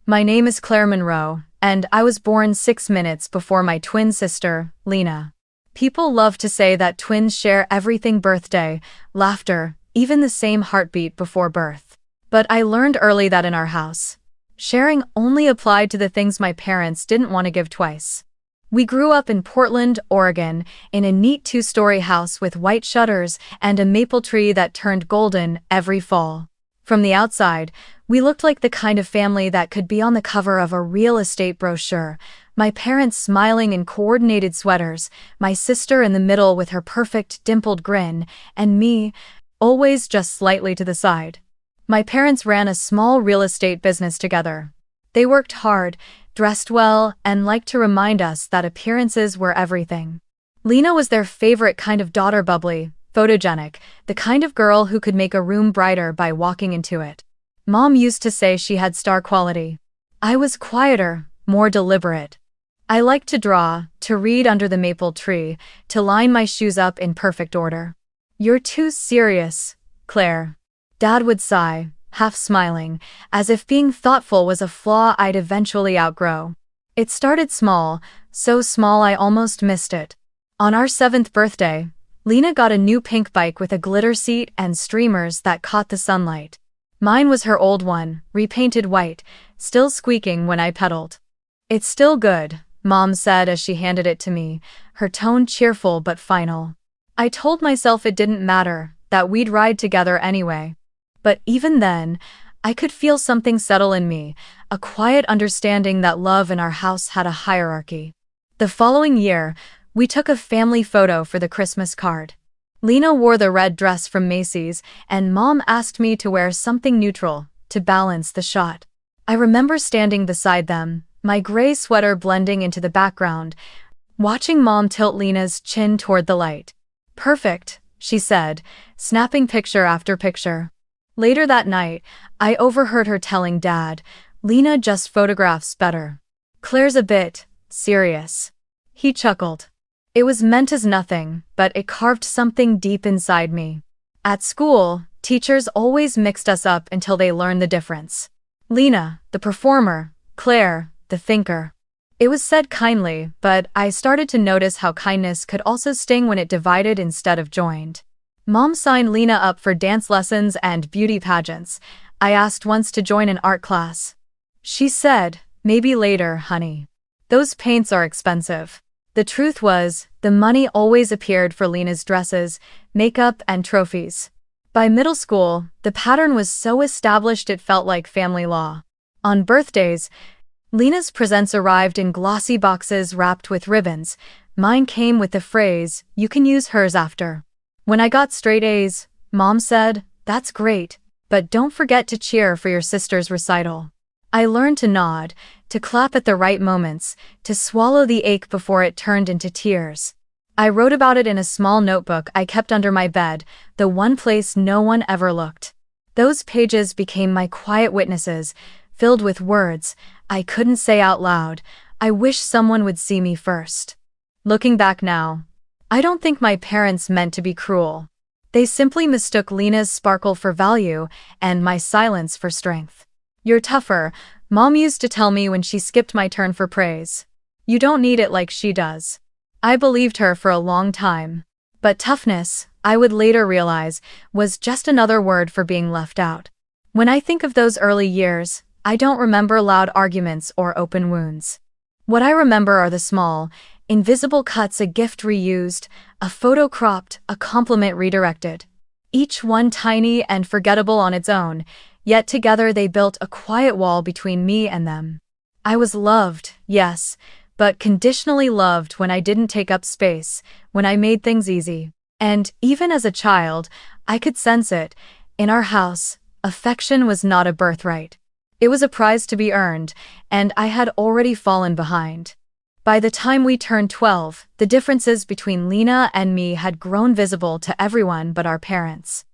My name is Claire Monroe, and I was born 6 minutes before my twin sister, Lena. People love to say that twins share everything: birthday, laughter, even the same heartbeat before birth. But I learned early that in our house, sharing only applied to the things my parents didn't want to give twice. We grew up in Portland, Oregon, in a neat two-story house with white shutters and a maple tree that turned golden every fall. From the outside, we looked like the kind of family that could be on the cover of a real estate brochure. My parents smiling in coordinated sweaters, my sister in the middle with her perfect dimpled grin, and me, always just slightly to the side. My parents ran a small real estate business together. They worked hard, dressed well, and liked to remind us that appearances were everything. Lena was their favorite kind of daughter: bubbly, photogenic, the kind of girl who could make a room brighter by walking into it. Mom used to say she had star quality. I was quieter, more deliberate. I liked to draw, to read under the maple tree, to line my shoes up in perfect order. "You're too serious, Claire," Dad would sigh, half smiling, as if being thoughtful was a flaw I'd eventually outgrow. It started small, so small I almost missed it. On our 7th birthday, Lena got a new pink bike with a glitter seat and streamers that caught the sunlight. Mine was her old one, repainted white, still squeaking when I pedaled. "It's still good," Mom said as she handed it to me, her tone cheerful but final. I told myself it didn't matter, that we'd ride together anyway. But even then, I could feel something settle in me, a quiet understanding that love in our house had a hierarchy. The following year, we took a family photo for the Christmas card. Lena wore the red dress from Macy's, and Mom asked me to wear something neutral, to balance the shot. I remember standing beside them, my gray sweater blending into the background, watching Mom tilt Lena's chin toward the light. "Perfect," she said, snapping picture after picture. Later that night, I overheard her telling Dad, "Lena just photographs better. Claire's a bit serious." He chuckled. It was meant as nothing, but it carved something deep inside me. At school, teachers always mixed us up until they learned the difference. Lena, the performer; Claire, the thinker. It was said kindly, but I started to notice how kindness could also sting when it divided instead of joined. Mom signed Lena up for dance lessons and beauty pageants. I asked once to join an art class. She said, "Maybe later, honey. Those paints are expensive." The truth was, the money always appeared for Lena's dresses, makeup, and trophies. By middle school, the pattern was so established it felt like family law. On birthdays, Lena's presents arrived in glossy boxes wrapped with ribbons. Mine came with the phrase, "You can use hers after." When I got straight A's, Mom said, "That's great, but don't forget to cheer for your sister's recital." I learned to nod, to clap at the right moments, to swallow the ache before it turned into tears. I wrote about it in a small notebook I kept under my bed, the one place no one ever looked. Those pages became my quiet witnesses, filled with words I couldn't say out loud. I wish someone would see me first. Looking back now, I don't think my parents meant to be cruel. They simply mistook Lena's sparkle for value and my silence for strength. "You're tougher," Mom used to tell me when she skipped my turn for praise. "You don't need it like she does." I believed her for a long time. But toughness, I would later realize, was just another word for being left out. When I think of those early years, I don't remember loud arguments or open wounds. What I remember are the small, invisible cuts: a gift reused, a photo cropped, a compliment redirected. Each one tiny and forgettable on its own, yet together they built a quiet wall between me and them. I was loved, yes, but conditionally loved when I didn't take up space, when I made things easy. And even as a child, I could sense it. In our house, affection was not a birthright. It was a prize to be earned, and I had already fallen behind. By the time we turned 12, the differences between Lena and me had grown visible to everyone but our parents.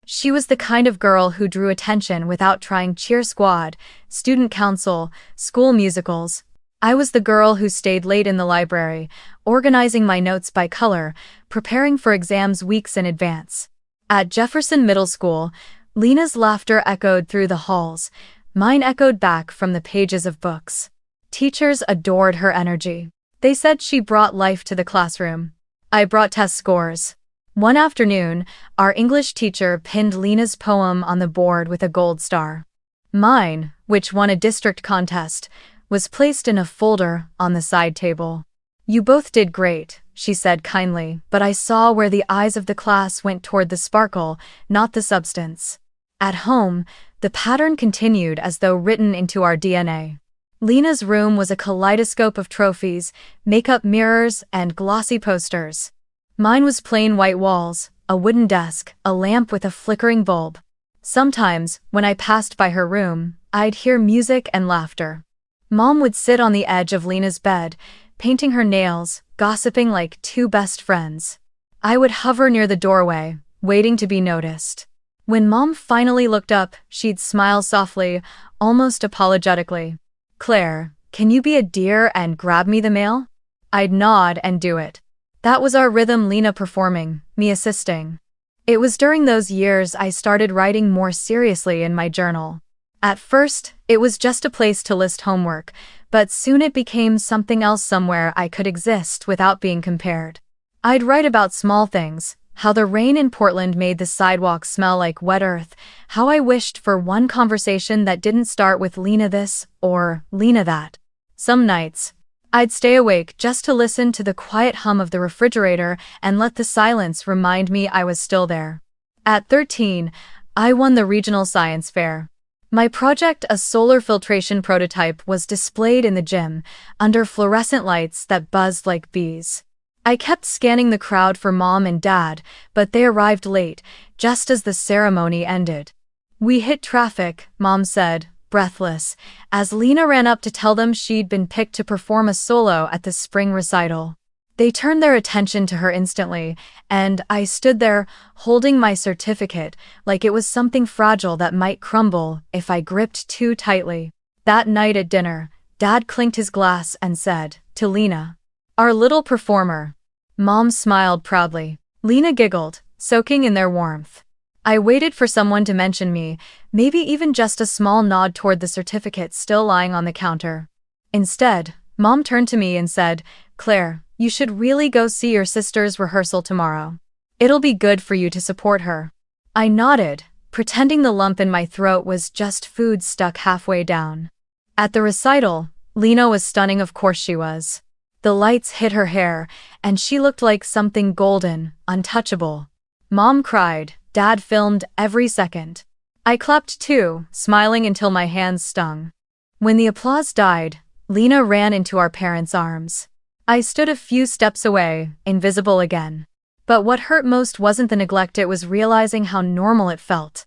She was the kind of girl who drew attention without trying: cheer squad, student council, school musicals. I was the girl who stayed late in the library, organizing my notes by color, preparing for exams weeks in advance. At Jefferson Middle School, Lena's laughter echoed through the halls. Mine echoed back from the pages of books. Teachers adored her energy. They said she brought life to the classroom. I brought test scores. One afternoon, our English teacher pinned Lena's poem on the board with a gold star. Mine, which won a district contest, was placed in a folder on the side table. "You both did great," she said kindly, but I saw where the eyes of the class went toward the sparkle, not the substance. At home, the pattern continued as though written into our DNA. Lena's room was a kaleidoscope of trophies, makeup mirrors, and glossy posters. Mine was plain white walls, a wooden desk, a lamp with a flickering bulb. Sometimes, when I passed by her room, I'd hear music and laughter. Mom would sit on the edge of Lena's bed, painting her nails, gossiping like two best friends. I would hover near the doorway, waiting to be noticed. When Mom finally looked up, she'd smile softly, almost apologetically. "Claire, can you be a dear and grab me the mail?" I'd nod and do it. That was our rhythm, Lena performing, me assisting. It was during those years I started writing more seriously in my journal. At first, it was just a place to list homework, but soon it became something else, somewhere I could exist without being compared. I'd write about small things, how the rain in Portland made the sidewalks smell like wet earth, how I wished for one conversation that didn't start with Lena this or Lena that. Some nights, I'd stay awake just to listen to the quiet hum of the refrigerator and let the silence remind me I was still there. At 13, I won the regional science fair. My project, a solar filtration prototype, was displayed in the gym, under fluorescent lights that buzzed like bees. I kept scanning the crowd for Mom and Dad, but they arrived late, just as the ceremony ended. "We hit traffic," Mom said, breathless, as Lena ran up to tell them she'd been picked to perform a solo at the spring recital. They turned their attention to her instantly, and I stood there, holding my certificate, like it was something fragile that might crumble if I gripped too tightly. That night at dinner, Dad clinked his glass and said, to Lena, "Our little performer." Mom smiled proudly. Lena giggled, soaking in their warmth. I waited for someone to mention me, maybe even just a small nod toward the certificate still lying on the counter. Instead, Mom turned to me and said, "Claire, you should really go see your sister's rehearsal tomorrow. It'll be good for you to support her." I nodded, pretending the lump in my throat was just food stuck halfway down. At the recital, Lena was stunning, of course she was. The lights hit her hair, and she looked like something golden, untouchable. Mom cried. Dad filmed every second. I clapped too, smiling until my hands stung. When the applause died, Lena ran into our parents' arms. I stood a few steps away, invisible again. But what hurt most wasn't the neglect, it was realizing how normal it felt.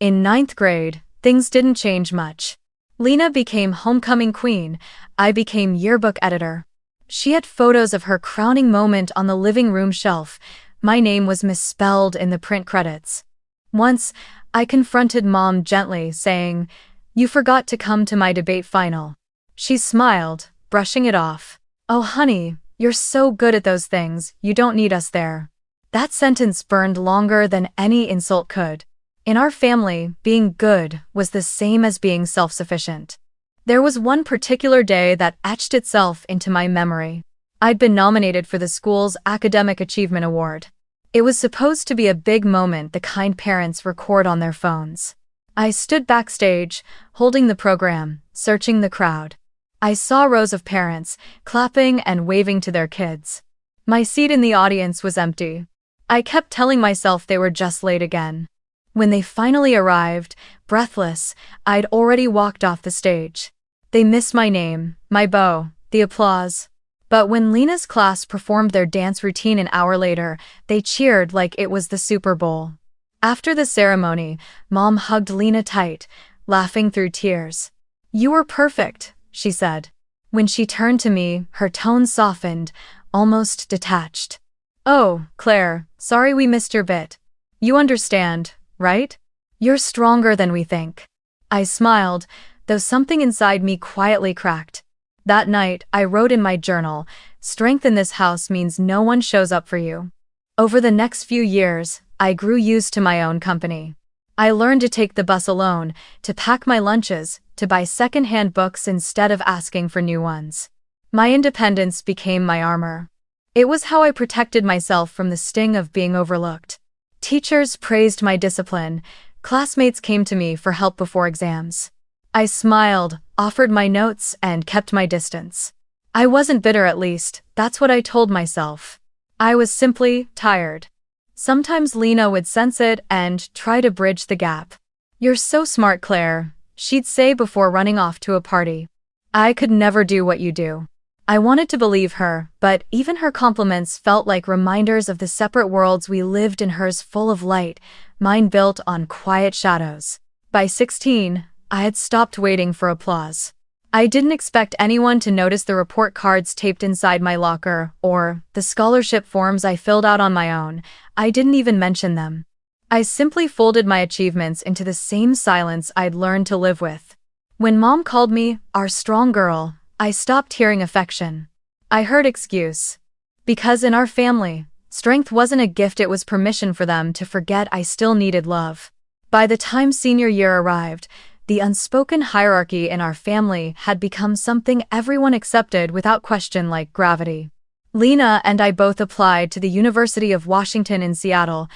In 9th grade, things didn't change much. Lena became homecoming queen, I became yearbook editor. She had photos of her crowning moment on the living room shelf. My name was misspelled in the print credits. Once, I confronted Mom gently, saying, "You forgot to come to my debate final." She smiled, brushing it off. "Oh honey, you're so good at those things, you don't need us there." That sentence burned longer than any insult could. In our family, being good was the same as being self-sufficient. There was one particular day that etched itself into my memory. I'd been nominated for the school's Academic Achievement Award. It was supposed to be a big moment, the kind parents record on their phones. I stood backstage, holding the program, searching the crowd. I saw rows of parents, clapping and waving to their kids. My seat in the audience was empty. I kept telling myself they were just late again. When they finally arrived, breathless, I'd already walked off the stage. They missed my name, my bow, the applause. But when Lena's class performed their dance routine an hour later, they cheered like it was the Super Bowl. After the ceremony, Mom hugged Lena tight, laughing through tears. "You were perfect," she said. When she turned to me, her tone softened, almost detached. "Oh, Claire, sorry we missed your bit. You understand, right? You're stronger than we think." I smiled, though something inside me quietly cracked. That night, I wrote in my journal, "Strength in this house means no one shows up for you." Over the next few years, I grew used to my own company. I learned to take the bus alone, to pack my lunches, to buy second-hand books instead of asking for new ones. My independence became my armor. It was how I protected myself from the sting of being overlooked. Teachers praised my discipline. Classmates came to me for help before exams. I smiled, offered my notes, and kept my distance. I wasn't bitter, at least. That's what I told myself. I was simply tired. Sometimes Lena would sense it and try to bridge the gap. "You're so smart, Claire," she'd say before running off to a party. "I could never do what you do." I wanted to believe her, but even her compliments felt like reminders of the separate worlds we lived in, hers full of light, mine built on quiet shadows. By 16, I had stopped waiting for applause. I didn't expect anyone to notice the report cards taped inside my locker, or the scholarship forms I filled out on my own. I didn't even mention them. I simply folded my achievements into the same silence I'd learned to live with. When Mom called me our strong girl, I stopped hearing affection. I heard excuse. Because in our family, strength wasn't a gift, it was permission for them to forget I still needed love. By the time senior year arrived, the unspoken hierarchy in our family had become something everyone accepted without question, like gravity. Lena and I both applied to the University of Washington in Seattle.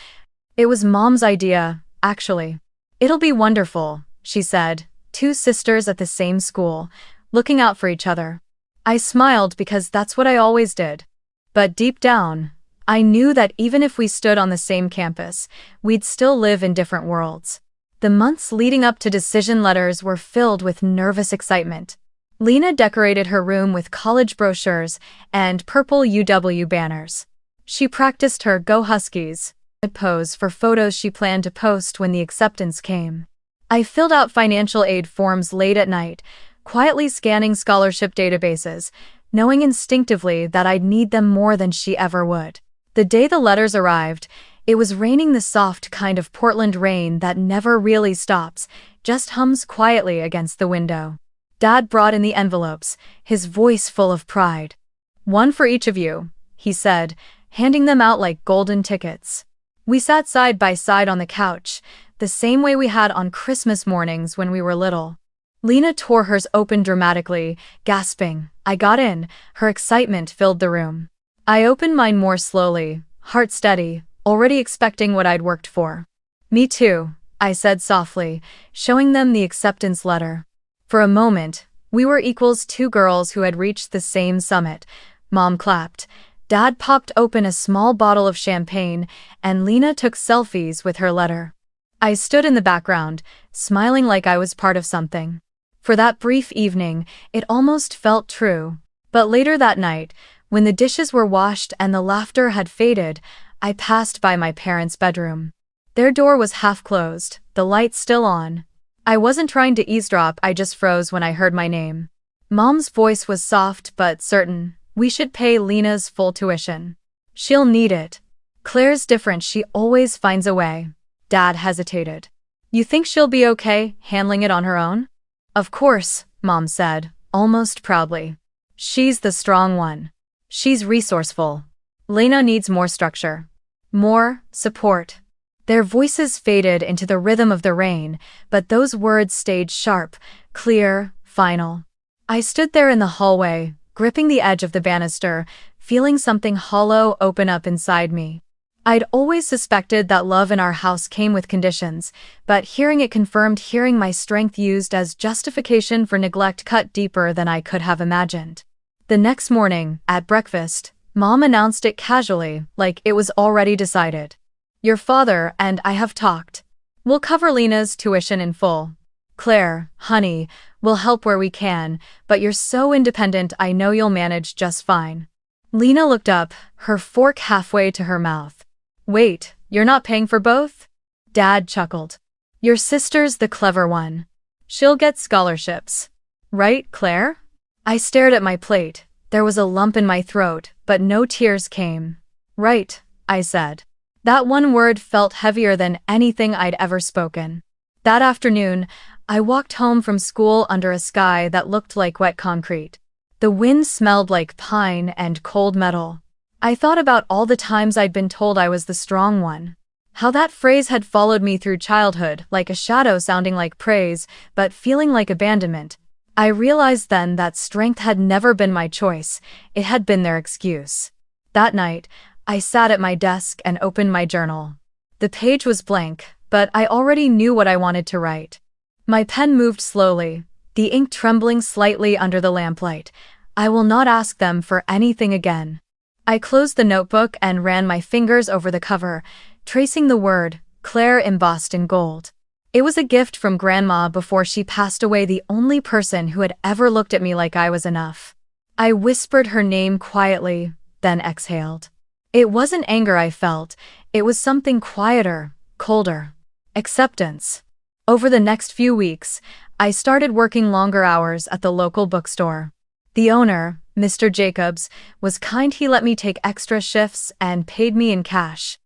It was Mom's idea, actually. "It'll be wonderful," she said, two sisters at the same school, looking out for each other. I smiled because that's what I always did. But deep down, I knew that even if we stood on the same campus, we'd still live in different worlds. The months leading up to decision letters were filled with nervous excitement. Lena decorated her room with college brochures and purple UW banners. She practiced her "Go Huskies" pose for photos she planned to post when the acceptance came. I filled out financial aid forms late at night, quietly scanning scholarship databases, knowing instinctively that I'd need them more than she ever would. The day the letters arrived, it was raining, the soft kind of Portland rain that never really stops, just hums quietly against the window. Dad brought in the envelopes, his voice full of pride. "One for each of you," he said, handing them out like golden tickets. We sat side by side on the couch, the same way we had on Christmas mornings when we were little. Lena tore hers open dramatically, gasping. I got in. Her excitement filled the room. I opened mine more slowly, heart steady, already expecting what I'd worked for. "Me too," I said softly, showing them the acceptance letter. For a moment, we were equals, two girls who had reached the same summit. Mom clapped. Dad popped open a small bottle of champagne, and Lena took selfies with her letter. I stood in the background, smiling like I was part of something. For that brief evening, it almost felt true. But later that night, when the dishes were washed and the laughter had faded, I passed by my parents' bedroom. Their door was half closed, the light still on. I wasn't trying to eavesdrop, I just froze when I heard my name. Mom's voice was soft but certain. "We should pay Lena's full tuition. She'll need it. Claire's different, she always finds a way." Dad hesitated. "You think she'll be okay handling it on her own?" "Of course," Mom said, almost proudly. "She's the strong one. She's resourceful. Lena needs more structure. More support." Their voices faded into the rhythm of the rain, but those words stayed sharp, clear, final. I stood there in the hallway, gripping the edge of the banister, feeling something hollow open up inside me. I'd always suspected that love in our house came with conditions, but hearing it confirmed, hearing my strength used as justification for neglect cut deeper than I could have imagined. The next morning, at breakfast, Mom announced it casually, like it was already decided. "Your father and I have talked. We'll cover Lena's tuition in full. Claire, honey, we'll help where we can, but you're so independent, I know you'll manage just fine." Lena looked up, her fork halfway to her mouth. "Wait, you're not paying for both?" Dad chuckled. "Your sister's the clever one. She'll get scholarships. Right, Claire?" I stared at my plate. There was a lump in my throat, but no tears came. "Right," I said. That one word felt heavier than anything I'd ever spoken. That afternoon, I walked home from school under a sky that looked like wet concrete. The wind smelled like pine and cold metal. I thought about all the times I'd been told I was the strong one. How that phrase had followed me through childhood, like a shadow sounding like praise, but feeling like abandonment. I realized then that strength had never been my choice, it had been their excuse. That night, I sat at my desk and opened my journal. The page was blank, but I already knew what I wanted to write. My pen moved slowly, the ink trembling slightly under the lamplight. I will not ask them for anything again. I closed the notebook and ran my fingers over the cover, tracing the word, Claire, embossed in gold. It was a gift from Grandma before she passed away, the only person who had ever looked at me like I was enough. I whispered her name quietly, then exhaled. It wasn't anger I felt, it was something quieter, colder. Acceptance. Over the next few weeks, I started working longer hours at the local bookstore. The owner, Mr. Jacobs, was kind. He let me take extra shifts and paid me in cash.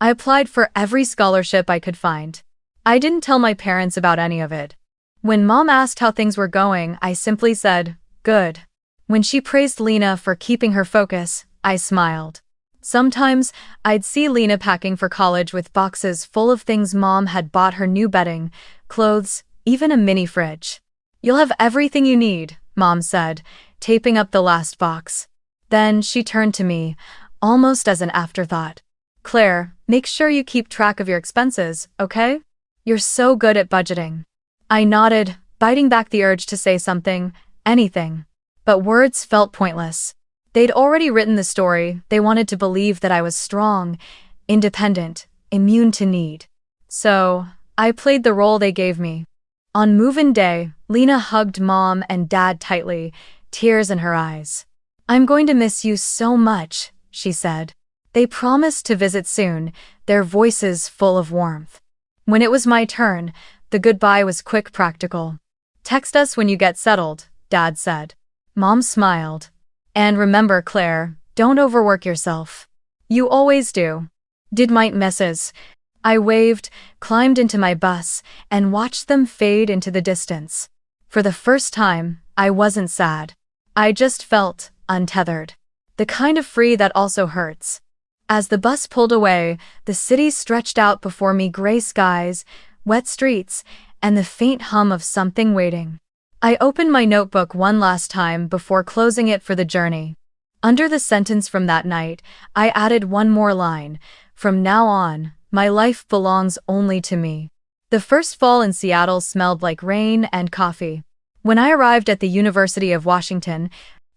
I applied for every scholarship I could find. I didn't tell my parents about any of it. When Mom asked how things were going, I simply said, good. When she praised Lena for keeping her focus, I smiled. Sometimes, I'd see Lena packing for college with boxes full of things Mom had bought her: new bedding, clothes, even a mini fridge. You'll have everything you need, Mom said, taping up the last box. Then she turned to me, almost as an afterthought. Claire, make sure you keep track of your expenses, okay? You're so good at budgeting. I nodded, biting back the urge to say something, anything. But words felt pointless. They'd already written the story. They wanted to believe that I was strong, independent, immune to need. So, I played the role they gave me. On move-in day, Lena hugged Mom and Dad tightly, tears in her eyes. I'm going to miss you so much, she said. They promised to visit soon, their voices full of warmth. When it was my turn, the goodbye was quick, practical. Text us when you get settled, Dad said. Mom smiled. And remember, Claire, don't overwork yourself. You always do. Did my messes. I waved, climbed into my bus, and watched them fade into the distance. For the first time, I wasn't sad. I just felt untethered. The kind of free that also hurts. As the bus pulled away, the city stretched out before me: gray skies, wet streets, and the faint hum of something waiting. I opened my notebook one last time before closing it for the journey. Under the sentence from that night, I added one more line: from now on, my life belongs only to me. The first fall in Seattle smelled like rain and coffee. When I arrived at the University of Washington,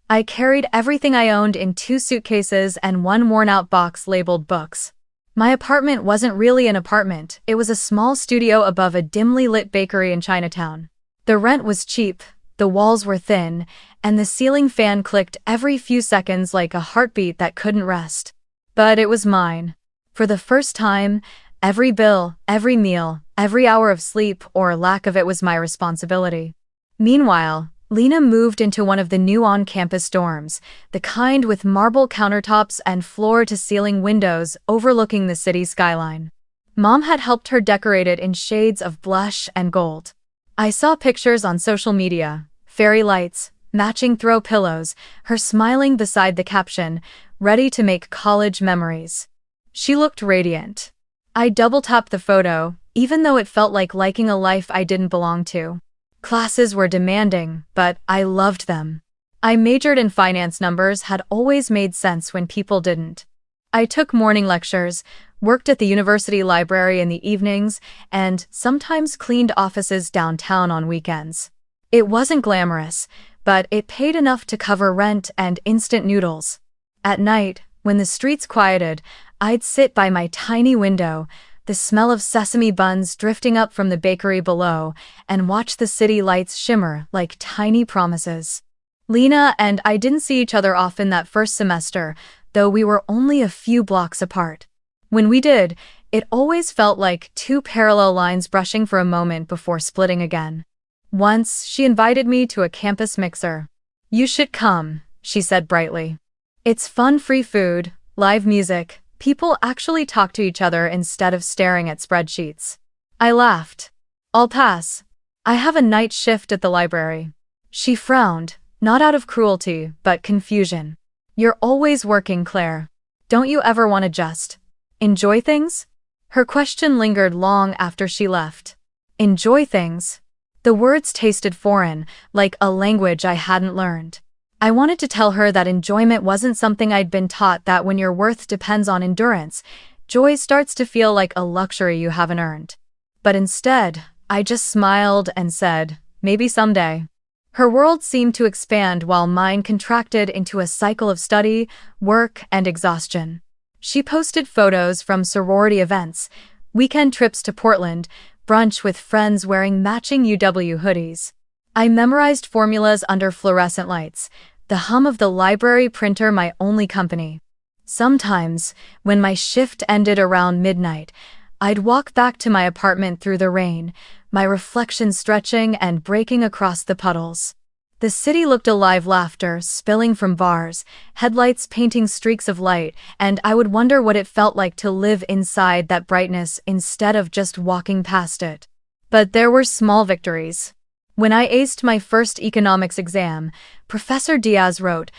I carried everything I owned in 2 suitcases and one worn-out box labeled books. My apartment wasn't really an apartment, it was a small studio above a dimly lit bakery in Chinatown. The rent was cheap, the walls were thin, and the ceiling fan clicked every few seconds like a heartbeat that couldn't rest. But it was mine. For the first time, every bill, every meal, every hour of sleep or lack of it was my responsibility. Meanwhile, Lena moved into one of the new on-campus dorms, the kind with marble countertops and floor-to-ceiling windows overlooking the city skyline. Mom had helped her decorate it in shades of blush and gold. I saw pictures on social media, fairy lights, matching throw pillows, her smiling beside the caption, ready to make college memories. She looked radiant. I double-tapped the photo, even though it felt like liking a life I didn't belong to. Classes were demanding, but I loved them. I majored in finance. Numbers had always made sense when people didn't. I took morning lectures, worked at the university library in the evenings, and sometimes cleaned offices downtown on weekends. It wasn't glamorous, but it paid enough to cover rent and instant noodles. At night, when the streets quieted, I'd sit by my tiny window, the smell of sesame buns drifting up from the bakery below, and watch the city lights shimmer like tiny promises. Lena and I didn't see each other often that first semester, though we were only a few blocks apart. When we did, it always felt like 2 parallel lines brushing for a moment before splitting again. Once, she invited me to a campus mixer. You should come, she said brightly. It's fun, free food, live music, people actually talk to each other instead of staring at spreadsheets. I laughed. I'll pass. I have a night shift at the library. She frowned, not out of cruelty, but confusion. You're always working, Claire. Don't you ever want to just enjoy things? Her question lingered long after she left. Enjoy things. The words tasted foreign, like a language I hadn't learned. I wanted to tell her that enjoyment wasn't something I'd been taught, that when your worth depends on endurance, joy starts to feel like a luxury you haven't earned. But instead, I just smiled and said, maybe someday. Her world seemed to expand while mine contracted into a cycle of study, work, and exhaustion. She posted photos from sorority events, weekend trips to Portland, brunch with friends wearing matching UW hoodies. I memorized formulas under fluorescent lights, the hum of the library printer my only company. Sometimes, when my shift ended around midnight, I'd walk back to my apartment through the rain, my reflection stretching and breaking across the puddles. The city looked alive, laughter spilling from bars, headlights painting streaks of light, and I would wonder what it felt like to live inside that brightness instead of just walking past it. But there were small victories. When I aced my first economics exam, Professor Diaz wrote,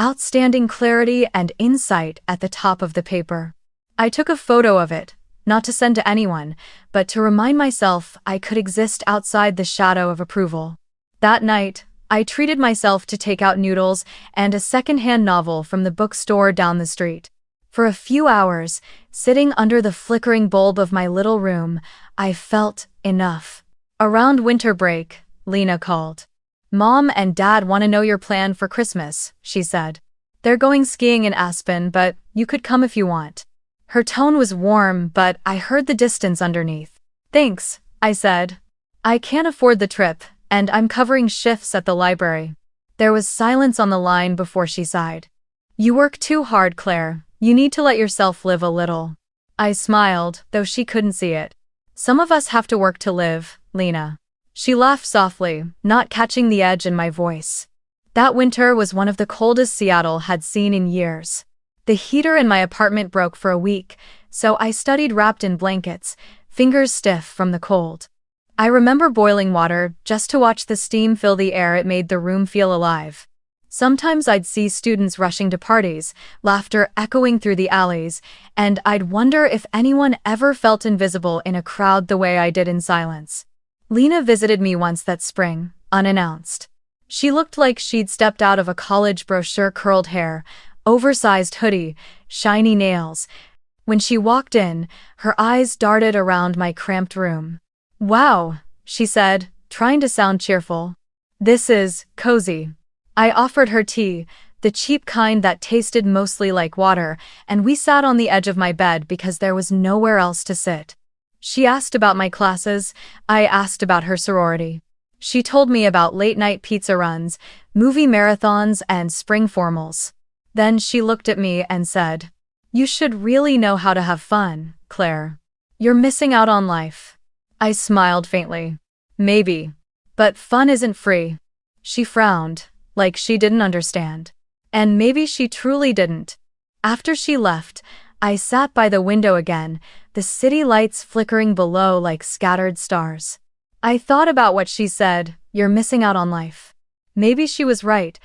"Outstanding clarity and insight" at the top of the paper. I took a photo of it, not to send to anyone, but to remind myself I could exist outside the shadow of approval. That night, I treated myself to takeout noodles and a secondhand novel from the bookstore down the street. For a few hours, sitting under the flickering bulb of my little room, I felt enough. Around winter break, Lena called. "Mom and Dad want to know your plan for Christmas," she said. "They're going skiing in Aspen, but you could come if you want." Her tone was warm, but I heard the distance underneath. "Thanks," I said. "I can't afford the trip, and I'm covering shifts at the library." There was silence on the line before she sighed. "You work too hard, Claire. You need to let yourself live a little." I smiled, though she couldn't see it. "Some of us have to work to live, Lena." She laughed softly, not catching the edge in my voice. That winter was one of the coldest Seattle had seen in years. The heater in my apartment broke for a week, so I studied wrapped in blankets, fingers stiff from the cold. I remember boiling water just to watch the steam fill the air. It made the room feel alive. Sometimes I'd see students rushing to parties, laughter echoing through the alleys, and I'd wonder if anyone ever felt invisible in a crowd the way I did in silence. Lena visited me once that spring, unannounced. She looked like she'd stepped out of a college brochure, curled hair, oversized hoodie, shiny nails. When she walked in, her eyes darted around my cramped room. "Wow," she said, trying to sound cheerful. "This is cozy." I offered her tea, the cheap kind that tasted mostly like water, and we sat on the edge of my bed because there was nowhere else to sit. She asked about my classes, I asked about her sorority. She told me about late-night pizza runs, movie marathons, and spring formals. Then she looked at me and said, "You should really know how to have fun, Claire. You're missing out on life." I smiled faintly. "Maybe. But fun isn't free." She frowned, like she didn't understand. And maybe she truly didn't. After she left, I sat by the window again, the city lights flickering below like scattered stars. I thought about what she said, "You're missing out on life." Maybe she was right.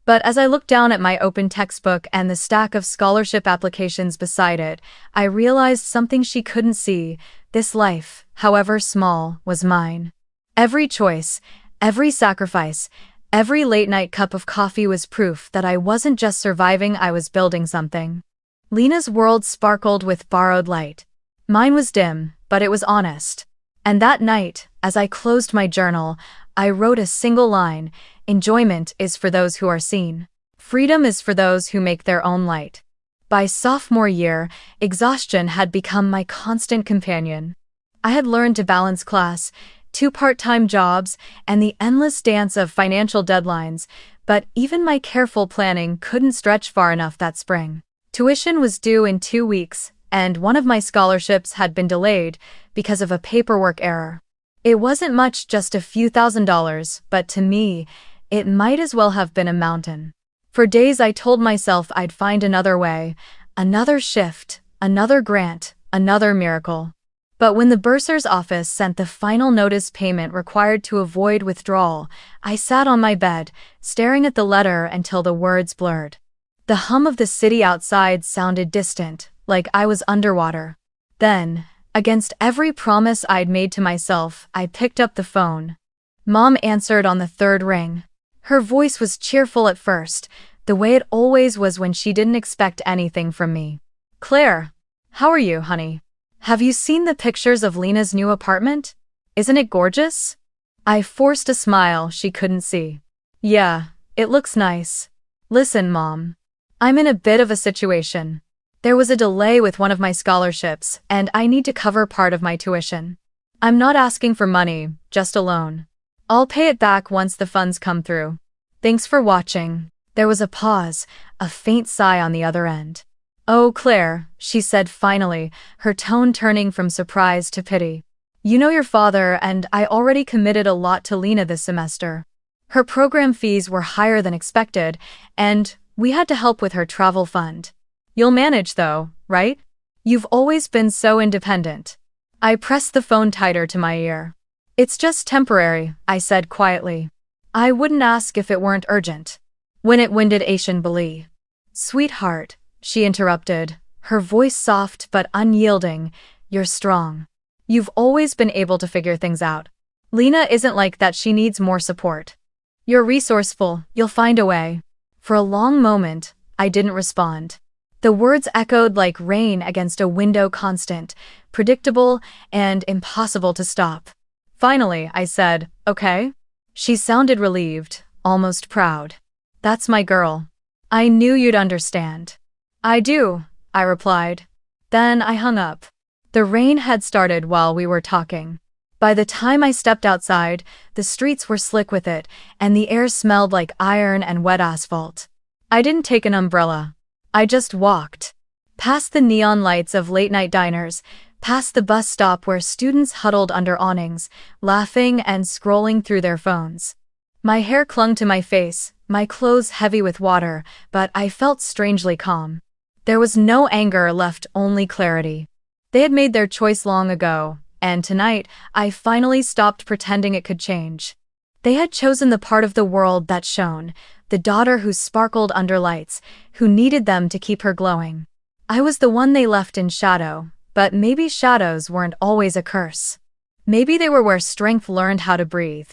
But as I looked down at my open textbook and the stack of scholarship applications beside it, I realized something she couldn't see. This life, however small, was mine. Every choice, every sacrifice, every late-night cup of coffee was proof that I wasn't just surviving, I was building something. Lena's world sparkled with borrowed light. Mine was dim, but it was honest. And that night, as I closed my journal, I wrote a single line: "Enjoyment is for those who are seen. Freedom is for those who make their own light." By sophomore year, exhaustion had become my constant companion. I had learned to balance class, 2 part-time jobs, and the endless dance of financial deadlines, but even my careful planning couldn't stretch far enough that spring. Tuition was due in 2 weeks, and one of my scholarships had been delayed because of a paperwork error. It wasn't much, just a few $1,000s, but to me, it might as well have been a mountain. For days I told myself I'd find another way, another shift, another grant, another miracle. But when the bursar's office sent the final notice payment required to avoid withdrawal, I sat on my bed, staring at the letter until the words blurred. The hum of the city outside sounded distant, like I was underwater. Then, Against every promise I'd made to myself, I picked up the phone. Mom answered on the third ring. Her voice was cheerful at first, the way it always was when she didn't expect anything from me. Claire, how are you, honey? Have you seen the pictures of Lena's new apartment? Isn't it gorgeous? I forced a smile she couldn't see. Yeah, it looks nice. Listen, Mom. I'm in a bit of a situation. There was a delay with one of my scholarships, and I need to cover part of my tuition. I'm not asking for money, just a loan. I'll pay it back once the funds come through. Thanks for watching. There was a pause, a faint sigh on the other end. Oh, Claire, she said finally, her tone turning from surprise to pity. You know your father, and I already committed a lot to Lena this semester. Her program fees were higher than expected, and we had to help with her travel fund. You'll manage though, right? You've always been so independent. I pressed the phone tighter to my ear. It's just temporary, I said quietly. I wouldn't ask if it weren't urgent. When it winded Asian Bali. Sweetheart, she interrupted, her voice soft but unyielding, you're strong. You've always been able to figure things out. Lena isn't like that, she needs more support. You're resourceful, you'll find a way. For a long moment, I didn't respond. The words echoed like rain against a window, constant, predictable, and impossible to stop. Finally, I said, okay? She sounded relieved, almost proud. That's my girl. I knew you'd understand. I do, I replied. Then I hung up. The rain had started while we were talking. By the time I stepped outside, the streets were slick with it, and the air smelled like iron and wet asphalt. I didn't take an umbrella. I just walked. Past the neon lights of late-night diners, past the bus stop where students huddled under awnings, laughing and scrolling through their phones. My hair clung to my face, my clothes heavy with water, but I felt strangely calm. There was no anger left, only clarity. They had made their choice long ago, and tonight, I finally stopped pretending it could change. They had chosen the part of the world that shone, the daughter who sparkled under lights, who needed them to keep her glowing. I was the one they left in shadow, but maybe shadows weren't always a curse. Maybe they were where strength learned how to breathe.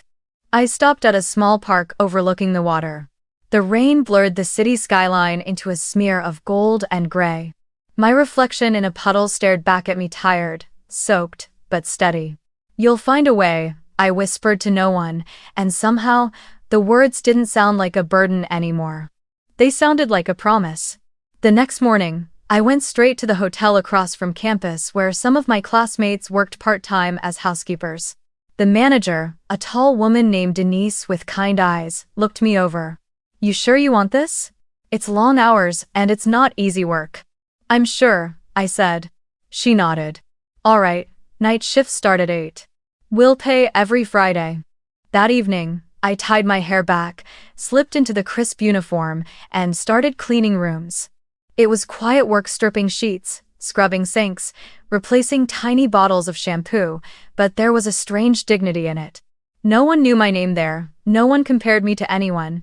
I stopped at a small park overlooking the water. The rain blurred the city skyline into a smear of gold and gray. My reflection in a puddle stared back at me, tired, soaked, but steady. You'll find a way, I whispered to no one, and somehow, the words didn't sound like a burden anymore. They sounded like a promise. The next morning, I went straight to the hotel across from campus where some of my classmates worked part-time as housekeepers. The manager, a tall woman named Denise with kind eyes, looked me over. You sure you want this? It's long hours and it's not easy work. I'm sure, I said. She nodded. All right, night shifts start at 8. We'll pay every Friday. That evening, I tied my hair back, slipped into the crisp uniform, and started cleaning rooms. It was quiet work, stripping sheets, scrubbing sinks, replacing tiny bottles of shampoo, but there was a strange dignity in it. No one knew my name there, no one compared me to anyone.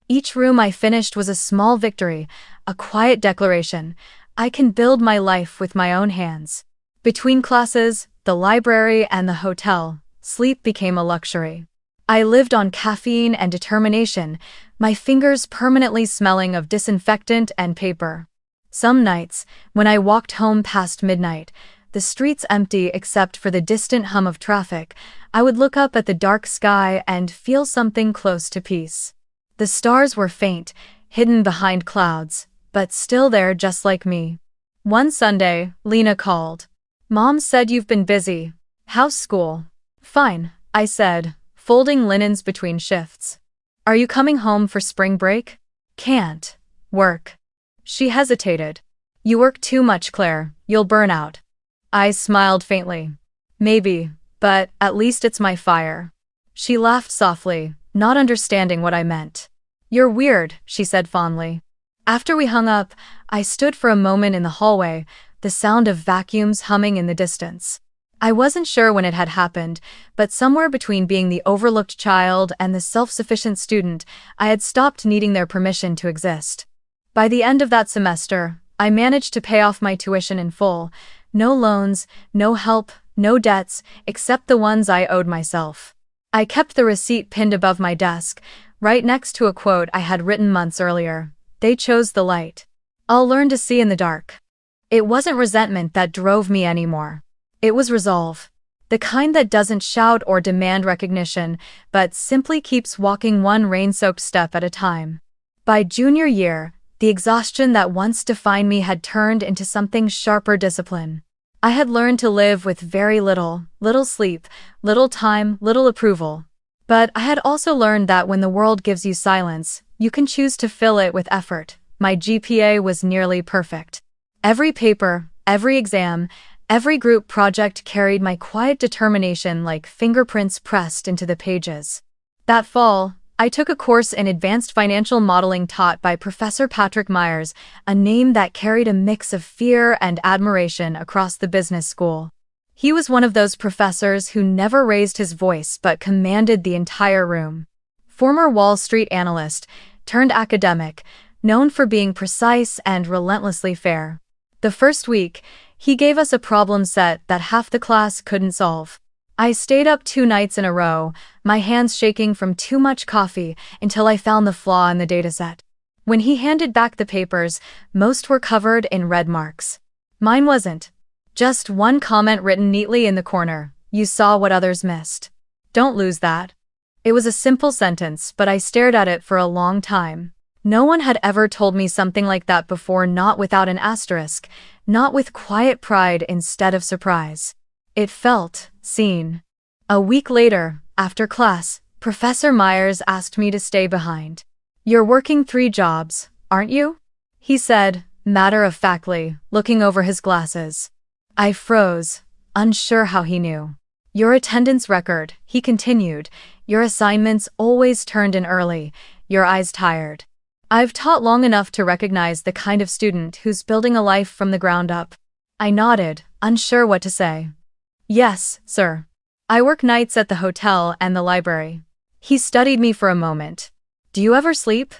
Each room I finished was a small victory, a quiet declaration. I can build my life with my own hands. Between classes, the library, and the hotel, sleep became a luxury. I lived on caffeine and determination, my fingers permanently smelling of disinfectant and paper. Some nights, when I walked home past midnight, the streets empty except for the distant hum of traffic, I would look up at the dark sky and feel something close to peace. The stars were faint, hidden behind clouds, but still there just like me. One Sunday, Lena called. Mom said you've been busy. How's school? Fine, I said, folding linens between shifts. Are you coming home for spring break? Can't. Work. She hesitated. You work too much, Claire. You'll burn out. I smiled faintly. Maybe, but at least it's my fire. She laughed softly, not understanding what I meant. You're weird, she said fondly. After we hung up, I stood for a moment in the hallway, the sound of vacuums humming in the distance. I wasn't sure when it had happened, but somewhere between being the overlooked child and the self-sufficient student, I had stopped needing their permission to exist. By the end of that semester, I managed to pay off my tuition in full, No loans, no help, no debts, except the ones I owed myself. I kept the receipt pinned above my desk, right next to a quote I had written months earlier. They chose the light. I'll learn to see in the dark. It wasn't resentment that drove me anymore. It was resolve. The kind that doesn't shout or demand recognition, but simply keeps walking one rain-soaked step at a time. By junior year, the exhaustion that once defined me had turned into something sharper discipline. I had learned to live with very little sleep, little time, little approval. But I had also learned that when the world gives you silence, you can choose to fill it with effort. My GPA was nearly perfect. Every paper, every exam, every group project carried my quiet determination like fingerprints pressed into the pages. That fall, I took a course in advanced financial modeling taught by Professor Patrick Myers, a name that carried a mix of fear and admiration across the business school. He was one of those professors who never raised his voice but commanded the entire room. Former Wall Street analyst, turned academic, known for being precise and relentlessly fair. The first week, he gave us a problem set that half the class couldn't solve. I stayed up 2 nights in a row, my hands shaking from too much coffee, until I found the flaw in the dataset. When he handed back the papers, most were covered in red marks. Mine wasn't. Just one comment written neatly in the corner: "You saw what others missed. Don't lose that." It was a simple sentence, but I stared at it for a long time. No one had ever told me something like that before, not without an asterisk, not with quiet pride instead of surprise. It felt seen. A week later, after class, Professor Myers asked me to stay behind. "You're working 3 jobs, aren't you?" he said, matter-of-factly, looking over his glasses. I froze, unsure how he knew. "Your attendance record," he continued, "your assignments always turned in early, your eyes tired. I've taught long enough to recognize the kind of student who's building a life from the ground up." I nodded, unsure what to say. "Yes, sir. I work nights at the hotel and the library." He studied me for a moment. "Do you ever sleep?"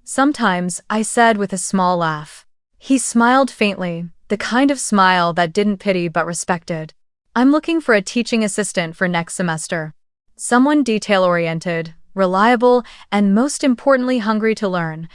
"Sometimes," I said with a small laugh. He smiled faintly, the kind of smile that didn't pity but respected. "I'm looking for a teaching assistant for next semester. Someone detail-oriented, reliable, and most importantly hungry to learn.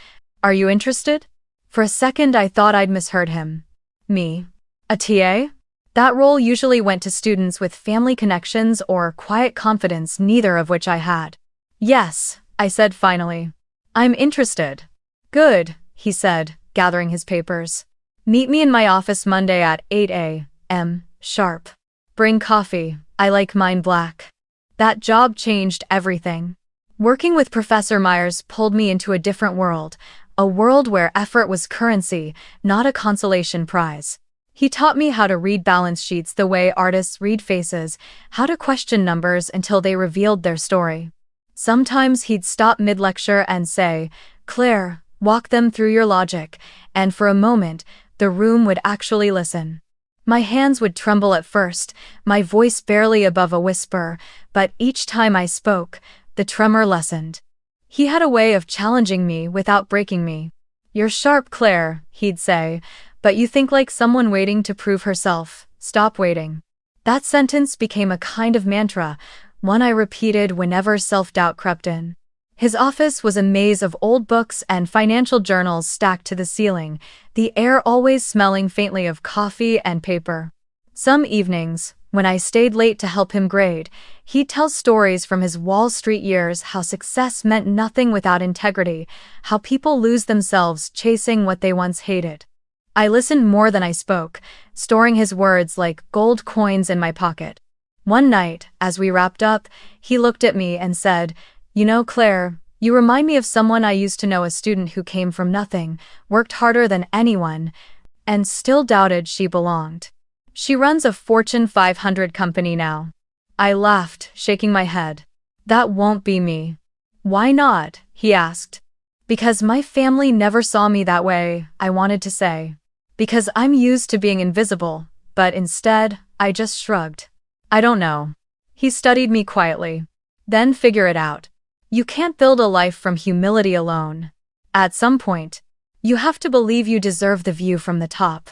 Are you interested?" For a second I thought I'd misheard him. Me? A TA? That role usually went to students with family connections or quiet confidence, neither of which I had. "Yes," I said finally. "I'm interested." "Good," he said, gathering his papers. "Meet me in my office Monday at 8 a.m. sharp. Bring coffee, I like mine black." That job changed everything. Working with Professor Myers pulled me into a different world, a world where effort was currency, not a consolation prize. He taught me how to read balance sheets the way artists read faces, how to question numbers until they revealed their story. Sometimes he'd stop mid-lecture and say, "Claire, walk them through your logic," and for a moment, the room would actually listen. My hands would tremble at first, my voice barely above a whisper, but each time I spoke, the tremor lessened. He had a way of challenging me without breaking me. "You're sharp, Claire," he'd say, "but you think like someone waiting to prove herself. Stop waiting." That sentence became a kind of mantra, one I repeated whenever self-doubt crept in. His office was a maze of old books and financial journals stacked to the ceiling, the air always smelling faintly of coffee and paper. Some evenings, when I stayed late to help him grade, he'd tell stories from his Wall Street years, how success meant nothing without integrity, how people lose themselves chasing what they once hated. I listened more than I spoke, storing his words like gold coins in my pocket. One night, as we wrapped up, he looked at me and said, "You know, Claire, you remind me of someone I used to know, a student who came from nothing, worked harder than anyone, and still doubted she belonged. She runs a Fortune 500 company now." I laughed, shaking my head. "That won't be me." "Why not?" he asked. "Because my family never saw me that way," I wanted to say. "Because I'm used to being invisible," but instead, I just shrugged. "I don't know." He studied me quietly. "Then figure it out. You can't build a life from humility alone. At some point, you have to believe you deserve the view from the top."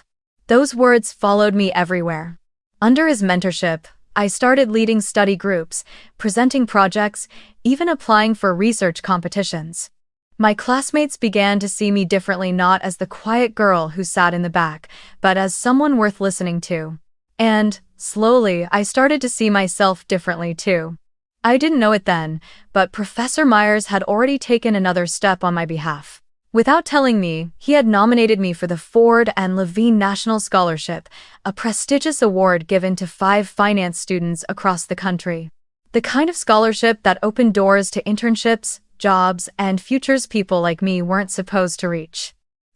Those words followed me everywhere. Under his mentorship, I started leading study groups, presenting projects, even applying for research competitions. My classmates began to see me differently, not as the quiet girl who sat in the back, but as someone worth listening to. And, slowly, I started to see myself differently too. I didn't know it then, but Professor Myers had already taken another step on my behalf. Without telling me, he had nominated me for the Ford and Levine National Scholarship, a prestigious award given to 5 finance students across the country. The kind of scholarship that opened doors to internships, jobs, and futures people like me weren't supposed to reach.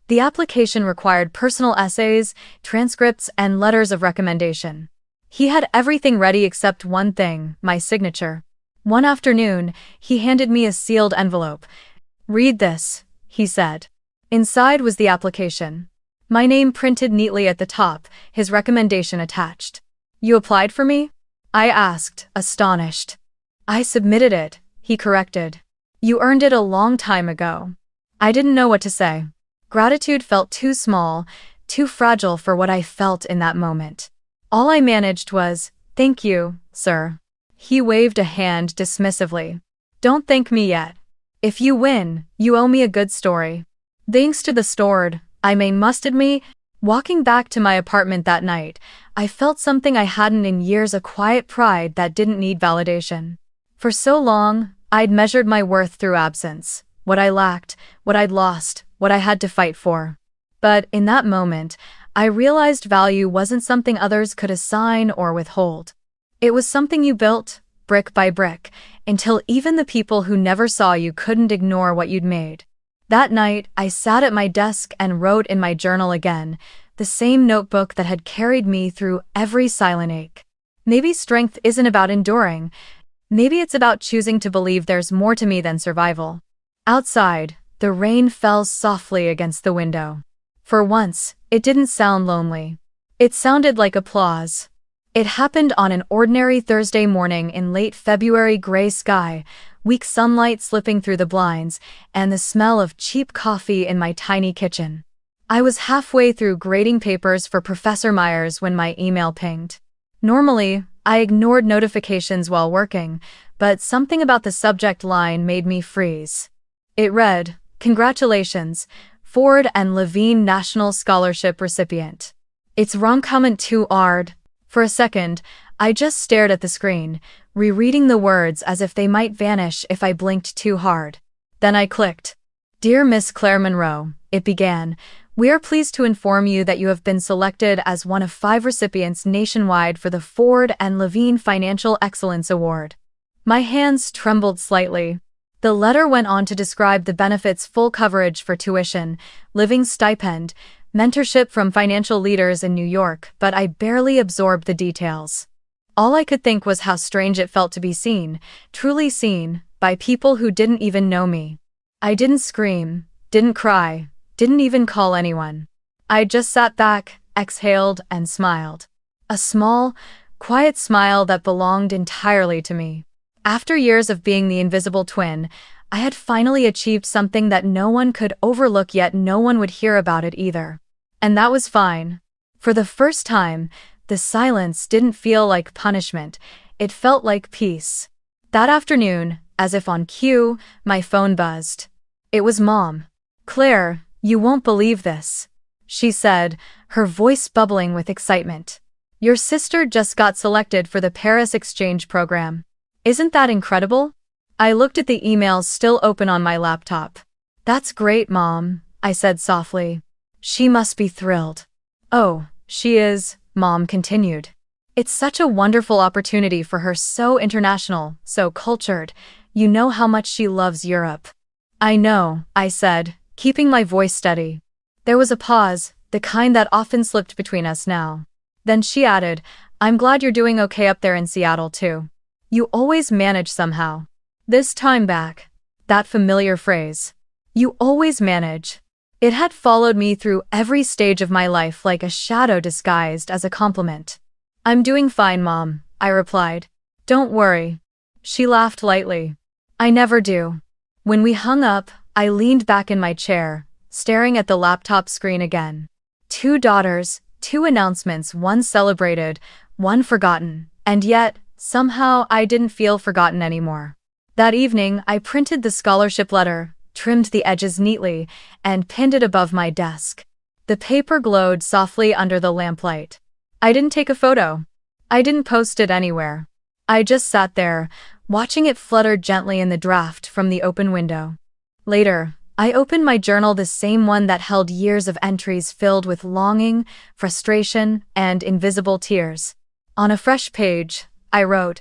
The application required personal essays, transcripts, and letters of recommendation. He had everything ready except one thing: my signature. One afternoon, he handed me a sealed envelope. "Read this," he said. Inside was the application. My name printed neatly at the top, his recommendation attached. "You applied for me?" I asked, astonished. "I submitted it," he corrected. "You earned it a long time ago." I didn't know what to say. Gratitude felt too small, too fragile for what I felt in that moment. All I managed was, "Thank you, sir." He waved a hand dismissively. "Don't thank me yet. If you win, you owe me a good story." Thanks to the sword, I must admit, walking back to my apartment that night, I felt something I hadn't in years, a quiet pride that didn't need validation. For so long, I'd measured my worth through absence, what I lacked, what I'd lost, what I had to fight for. But in that moment, I realized value wasn't something others could assign or withhold. It was something you built, brick by brick, until even the people who never saw you couldn't ignore what you'd made. That night, I sat at my desk and wrote in my journal again, the same notebook that had carried me through every silent ache. Maybe strength isn't about enduring. Maybe it's about choosing to believe there's more to me than survival. Outside, the rain fell softly against the window. For once, it didn't sound lonely. It sounded like applause. It happened on an ordinary Thursday morning in late February, gray sky, weak sunlight slipping through the blinds, and the smell of cheap coffee in my tiny kitchen. I was halfway through grading papers for Professor Myers when my email pinged. Normally, I ignored notifications while working, but something about the subject line made me freeze. It read, "Congratulations, Ford and Levine National Scholarship recipient. It's wrong comment too hard." For a second, I just stared at the screen, rereading the words as if they might vanish if I blinked too hard. Then I clicked. "Dear Miss Claire Monroe," it began, "we are pleased to inform you that you have been selected as one of 5 recipients nationwide for the Ford and Levine Financial Excellence Award." My hands trembled slightly. The letter went on to describe the benefits: full coverage for tuition, living stipend, mentorship from financial leaders in New York, but I barely absorbed the details. All I could think was how strange it felt to be seen, truly seen, by people who didn't even know me. I didn't scream, didn't cry, didn't even call anyone. I just sat back, exhaled, and smiled. A small, quiet smile that belonged entirely to me. After years of being the invisible twin, I had finally achieved something that no one could overlook, yet no one would hear about it either. And that was fine. For the first time, the silence didn't feel like punishment, it felt like peace. That afternoon, as if on cue, my phone buzzed. It was Mom. "Claire, you won't believe this," she said, her voice bubbling with excitement. "Your sister just got selected for the Paris exchange program. Isn't that incredible?" I looked at the emails still open on my laptop. "That's great, Mom," I said softly. "She must be thrilled." "Oh, she is," Mom continued. "It's such a wonderful opportunity for her, so international, so cultured. You know how much she loves Europe." "I know," I said, keeping my voice steady. There was a pause, the kind that often slipped between us now. Then she added, "I'm glad you're doing okay up there in Seattle too. You always manage somehow." This time back, that familiar phrase, "you always manage," it had followed me through every stage of my life like a shadow disguised as a compliment. "I'm doing fine, Mom," I replied. "Don't worry." She laughed lightly. "I never do." When we hung up, I leaned back in my chair, staring at the laptop screen again. 2 daughters, Two announcements, one celebrated, one forgotten, and yet, somehow I didn't feel forgotten anymore. That evening, I printed the scholarship letter, trimmed the edges neatly, and pinned it above my desk. The paper glowed softly under the lamplight. I didn't take a photo. I didn't post it anywhere. I just sat there, watching it flutter gently in the draft from the open window. Later, I opened my journal, the same one that held years of entries filled with longing, frustration, and invisible tears. On a fresh page, I wrote,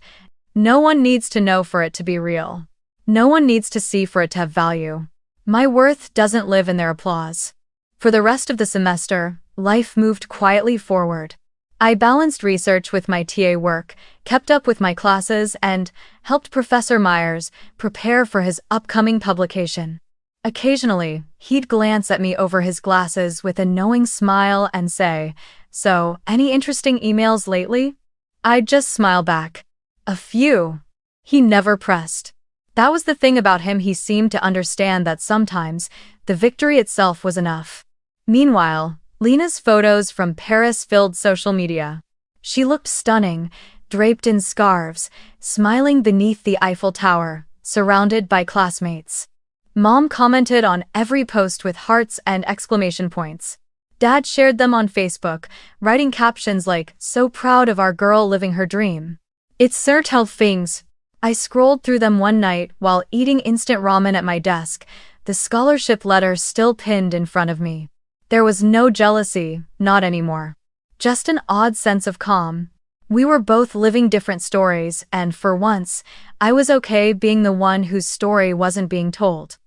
"No one needs to know for it to be real. No one needs to see for it to have value. My worth doesn't live in their applause." For the rest of the semester, life moved quietly forward. I balanced research with my TA work, kept up with my classes, and helped Professor Myers prepare for his upcoming publication. Occasionally, he'd glance at me over his glasses with a knowing smile and say, "So, any interesting emails lately?" I'd just smile back. "A few." He never pressed. That was the thing about him, he seemed to understand that sometimes the victory itself was enough. Meanwhile, Lena's photos from Paris filled social media. She looked stunning, draped in scarves, smiling beneath the Eiffel Tower, surrounded by classmates. Mom commented on every post with hearts and exclamation points. Dad shared them on Facebook, writing captions like, "So proud of our girl living her dream." It's certain things. I scrolled through them one night while eating instant ramen at my desk, the scholarship letter still pinned in front of me. There was no jealousy, not anymore. Just an odd sense of calm. We were both living different stories, and for once, I was okay being the one whose story wasn't being told.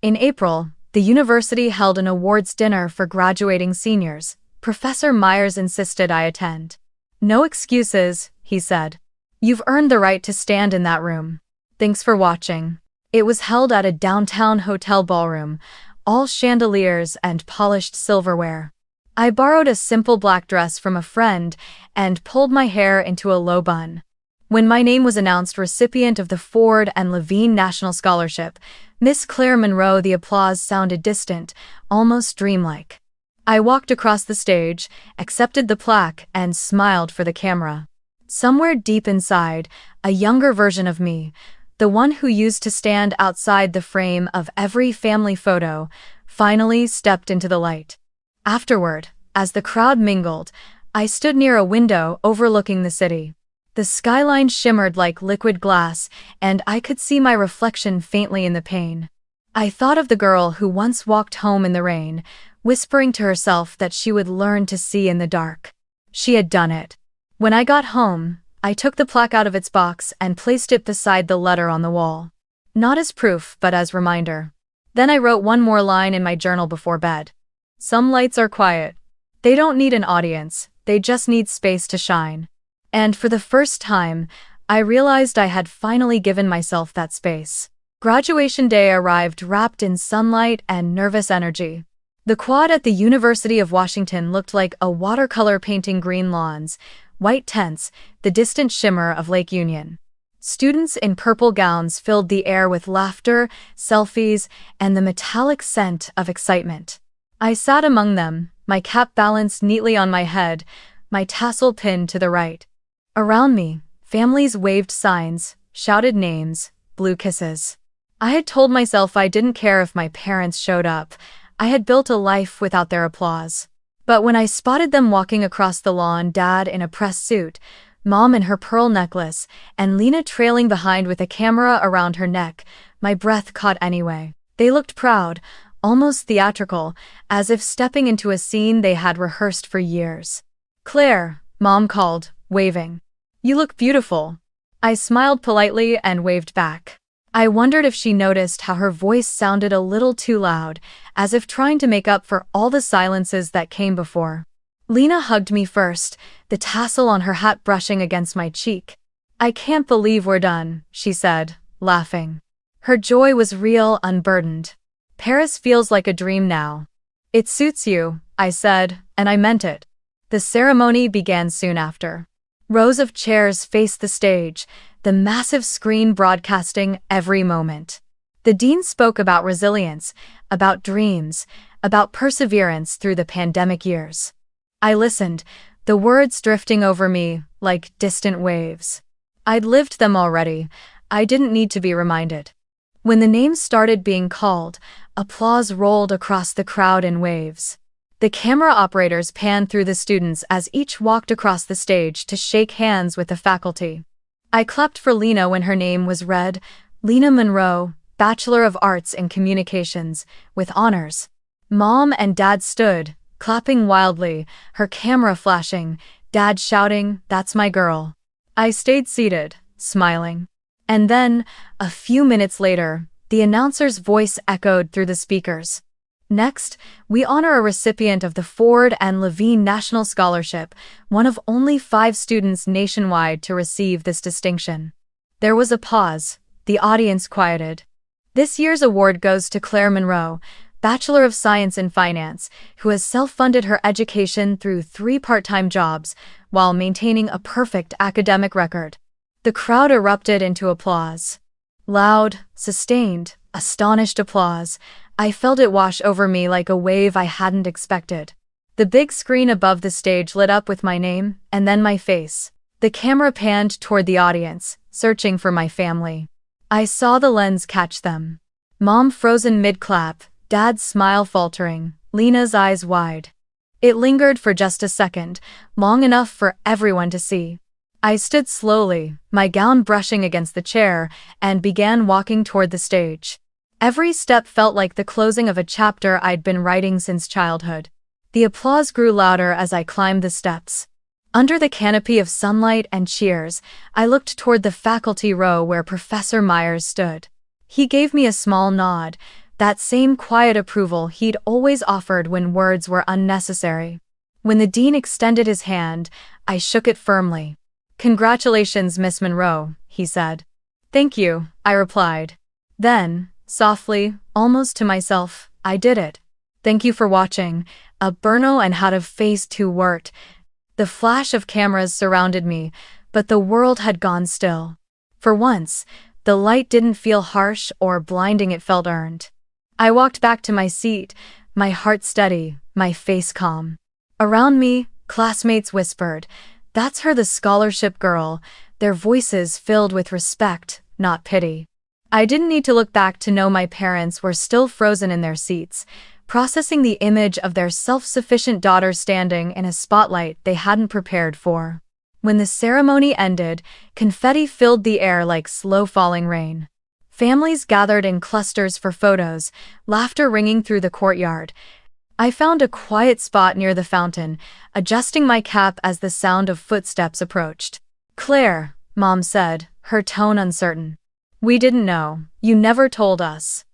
In April, the university held an awards dinner for graduating seniors. Professor Myers insisted I attend. "No excuses," he said. "You've earned the right to stand in that room. Thanks for watching." It was held at a downtown hotel ballroom, all chandeliers and polished silverware. I borrowed a simple black dress from a friend and pulled my hair into a low bun. When my name was announced recipient of the Ford and Levine National Scholarship, Miss Claire Monroe, the applause sounded distant, almost dreamlike. I walked across the stage, accepted the plaque, and smiled for the camera. Somewhere deep inside, a younger version of me, the one who used to stand outside the frame of every family photo, finally stepped into the light. Afterward, as the crowd mingled, I stood near a window overlooking the city. The skyline shimmered like liquid glass, and I could see my reflection faintly in the pane. I thought of the girl who once walked home in the rain, whispering to herself that she would learn to see in the dark. She had done it. When I got home, I took the plaque out of its box and placed it beside the letter on the wall. Not as proof, but as reminder. Then I wrote one more line in my journal before bed. Some lights are quiet. They don't need an audience, they just need space to shine. And for the first time, I realized I had finally given myself that space. Graduation day arrived wrapped in sunlight and nervous energy. The quad at the University of Washington looked like a watercolor painting: green lawns, white tents, the distant shimmer of Lake Union. Students in purple gowns filled the air with laughter, selfies, and the metallic scent of excitement. I sat among them, my cap balanced neatly on my head, my tassel pinned to the right. Around me, families waved signs, shouted names, blew kisses. I had told myself I didn't care if my parents showed up. I had built a life without their applause. But when I spotted them walking across the lawn, Dad in a press suit, Mom in her pearl necklace, and Lena trailing behind with a camera around her neck, my breath caught anyway. They looked proud, almost theatrical, as if stepping into a scene they had rehearsed for years. "Claire," Mom called, waving. "You look beautiful." I smiled politely and waved back. I wondered if she noticed how her voice sounded a little too loud, as if trying to make up for all the silences that came before. Lena hugged me first, the tassel on her hat brushing against my cheek. "I can't believe we're done," she said, laughing. Her joy was real, unburdened. "Paris feels like a dream now." "It suits you," I said, and I meant it. The ceremony began soon after. Rows of chairs faced the stage, the massive screen broadcasting every moment. The dean spoke about resilience, about dreams, about perseverance through the pandemic years. I listened, the words drifting over me like distant waves. I'd lived them already. I didn't need to be reminded. When the names started being called, applause rolled across the crowd in waves. The camera operators panned through the students as each walked across the stage to shake hands with the faculty. I clapped for Lena when her name was read, Lena Monroe, Bachelor of Arts in Communications, with honors. Mom and Dad stood, clapping wildly, her camera flashing, Dad shouting, "That's my girl." I stayed seated, smiling. And then, a few minutes later, the announcer's voice echoed through the speakers. Next, we honor a recipient of the Ford and Levine National Scholarship, one of only 5 students nationwide to receive this distinction. There was a pause. The audience quieted. This year's award goes to Claire Monroe, Bachelor of Science in Finance, who has self-funded her education through 3 part-time jobs while maintaining a perfect academic record. The crowd erupted into applause. Loud, sustained, astonished applause. I felt it wash over me like a wave I hadn't expected. The big screen above the stage lit up with my name, and then my face. The camera panned toward the audience, searching for my family. I saw the lens catch them. Mom frozen mid-clap, Dad's smile faltering, Lena's eyes wide. It lingered for just a second, long enough for everyone to see. I stood slowly, my gown brushing against the chair, and began walking toward the stage. Every step felt like the closing of a chapter I'd been writing since childhood. The applause grew louder as I climbed the steps. Under the canopy of sunlight and cheers, I looked toward the faculty row where Professor Myers stood. He gave me a small nod, that same quiet approval he'd always offered when words were unnecessary. When the dean extended his hand, I shook it firmly. "Congratulations, Miss Monroe," he said. "Thank you," I replied. Then, softly, almost to myself, I did it. "Thank you for watching. A Burno and How to Face 2 Wort." The flash of cameras surrounded me, but the world had gone still. For once, the light didn't feel harsh or blinding, it felt earned. I walked back to my seat, my heart steady, my face calm. Around me, classmates whispered, "That's her, the scholarship girl," their voices filled with respect, not pity. I didn't need to look back to know my parents were still frozen in their seats, processing the image of their self-sufficient daughter standing in a spotlight they hadn't prepared for. When the ceremony ended, confetti filled the air like slow-falling rain. Families gathered in clusters for photos, laughter ringing through the courtyard. I found a quiet spot near the fountain, adjusting my cap as the sound of footsteps approached. "Claire," Mom said, her tone uncertain. "We didn't know. You never told us."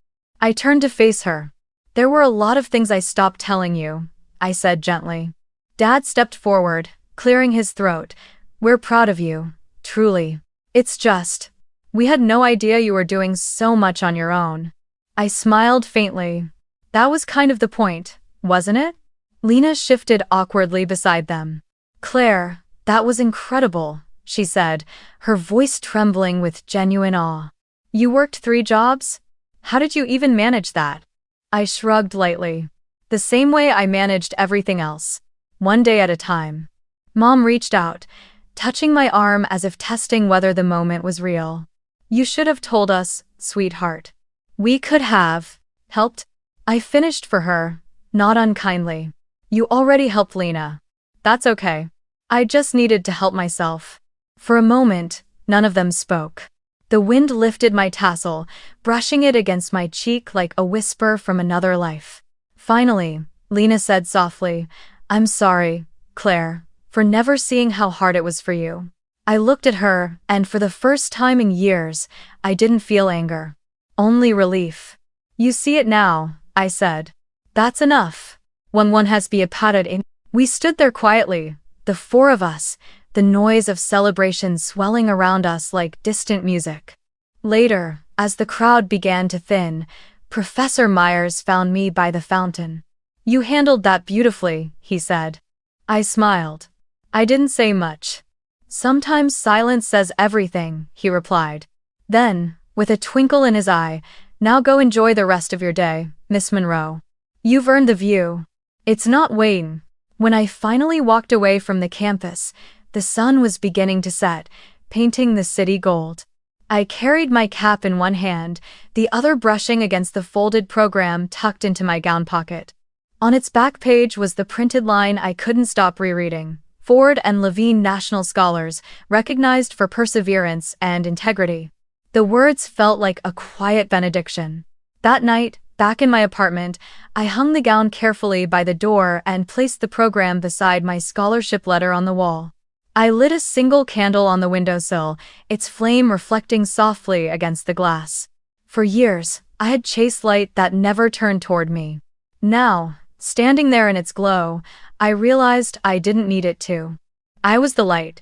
I turned to face her. "There were a lot of things I stopped telling you," I said gently. Dad stepped forward, clearing his throat. "We're proud of you, truly. It's just, we had no idea you were doing so much on your own." I smiled faintly. That was kind of the point, wasn't it? Lena shifted awkwardly beside them. "Claire, that was incredible," she said, her voice trembling with genuine awe. "You worked 3 jobs? How did you even manage that?" I shrugged lightly. "The same way I managed everything else. One day at a time." Mom reached out, touching my arm as if testing whether the moment was real. "You should have told us, sweetheart. We could have helped." I finished for her, not unkindly. "You already helped Lena. That's okay. I just needed to help myself." For a moment, none of them spoke. The wind lifted my tassel, brushing it against my cheek like a whisper from another life. Finally, Lena said softly, "I'm sorry, Claire, for never seeing how hard it was for you." I looked at her, and for the first time in years, I didn't feel anger. Only relief. "You see it now," I said. "That's enough. When one has be patted in." We stood there quietly, the 4 of us, the noise of celebration swelling around us like distant music. Later, as the crowd began to thin, Professor Myers found me by the fountain. "You handled that beautifully," he said. I smiled. I didn't say much. "Sometimes silence says everything," he replied. Then, with a twinkle in his eye, "Now go enjoy the rest of your day, Miss Monroe. You've earned the view. It's not waiting." When I finally walked away from the campus, the sun was beginning to set, painting the city gold. I carried my cap in one hand, the other brushing against the folded program tucked into my gown pocket. On its back page was the printed line I couldn't stop rereading. Ford and Levine National Scholars, recognized for perseverance and integrity. The words felt like a quiet benediction. That night, back in my apartment, I hung the gown carefully by the door and placed the program beside my scholarship letter on the wall. I lit a single candle on the windowsill, its flame reflecting softly against the glass. For years, I had chased light that never turned toward me. Now, standing there in its glow, I realized I didn't need it to. I was the light.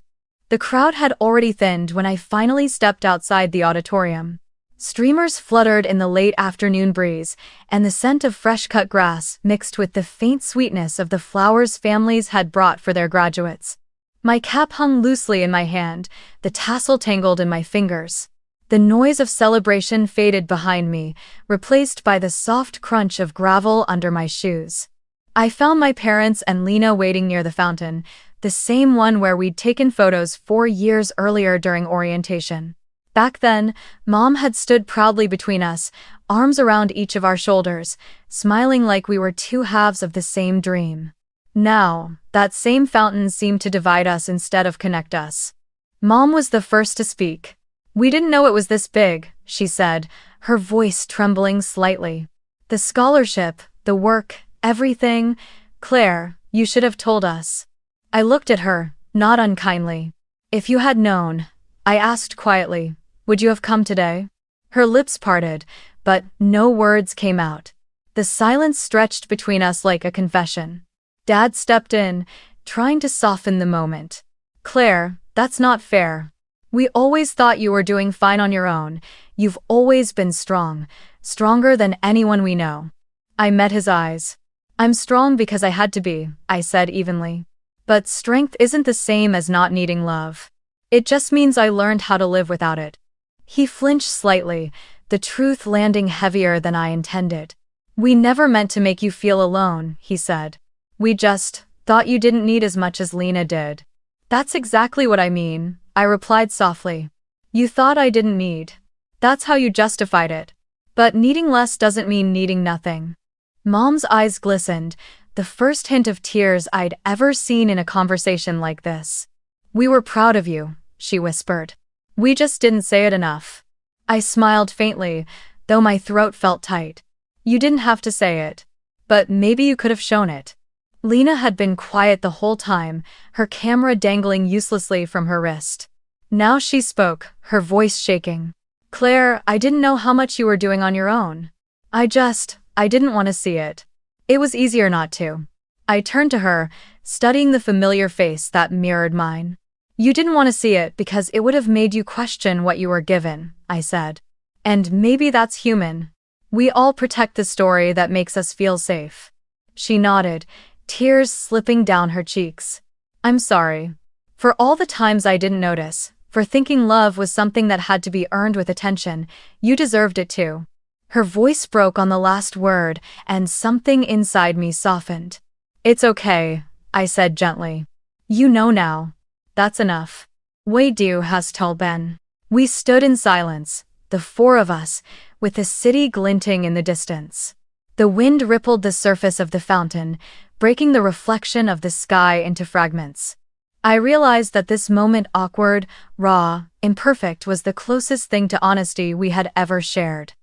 The crowd had already thinned when I finally stepped outside the auditorium. Streamers fluttered in the late afternoon breeze, and the scent of fresh-cut grass mixed with the faint sweetness of the flowers families had brought for their graduates. My cap hung loosely in my hand, the tassel tangled in my fingers. The noise of celebration faded behind me, replaced by the soft crunch of gravel under my shoes. I found my parents and Lena waiting near the fountain, the same one where we'd taken photos 4 years earlier during orientation. Back then, Mom had stood proudly between us, arms around each of our shoulders, smiling like we were two halves of the same dream. Now, that same fountain seemed to divide us instead of connect us. Mom was the first to speak. "We didn't know it was this big," she said, her voice trembling slightly. "The scholarship, the work, everything. Claire, you should have told us." I looked at her, not unkindly. "If you had known," I asked quietly, "would you have come today?" Her lips parted, but no words came out. The silence stretched between us like a confession. Dad stepped in, trying to soften the moment. "Claire, that's not fair. We always thought you were doing fine on your own. You've always been strong, stronger than anyone we know." I met his eyes. "I'm strong because I had to be," I said evenly. "But strength isn't the same as not needing love. It just means I learned how to live without it." He flinched slightly, the truth landing heavier than I intended. "We never meant to make you feel alone," he said. "We just thought you didn't need as much as Lena did." "That's exactly what I mean," I replied softly. "You thought I didn't need. That's how you justified it. But needing less doesn't mean needing nothing." Mom's eyes glistened, the first hint of tears I'd ever seen in a conversation like this. "We were proud of you," she whispered. "We just didn't say it enough." I smiled faintly, though my throat felt tight. "You didn't have to say it. But maybe you could have shown it." Lena had been quiet the whole time, her camera dangling uselessly from her wrist. Now she spoke, her voice shaking. "Claire, I didn't know how much you were doing on your own. I didn't want to see it. It was easier not to." I turned to her, studying the familiar face that mirrored mine. "You didn't want to see it because it would have made you question what you were given," I said. "And maybe that's human. We all protect the story that makes us feel safe." She nodded, tears slipping down her cheeks. "I'm sorry. For all the times I didn't notice, for thinking love was something that had to be earned with attention. You deserved it too." Her voice broke on the last word, and something inside me softened. "It's okay," I said gently. "You know now. That's enough." "Wait, du hast told Ben." We stood in silence, the four of us, with the city glinting in the distance. The wind rippled the surface of the fountain, breaking the reflection of the sky into fragments. I realized that this moment, awkward, raw, imperfect, was the closest thing to honesty we had ever shared.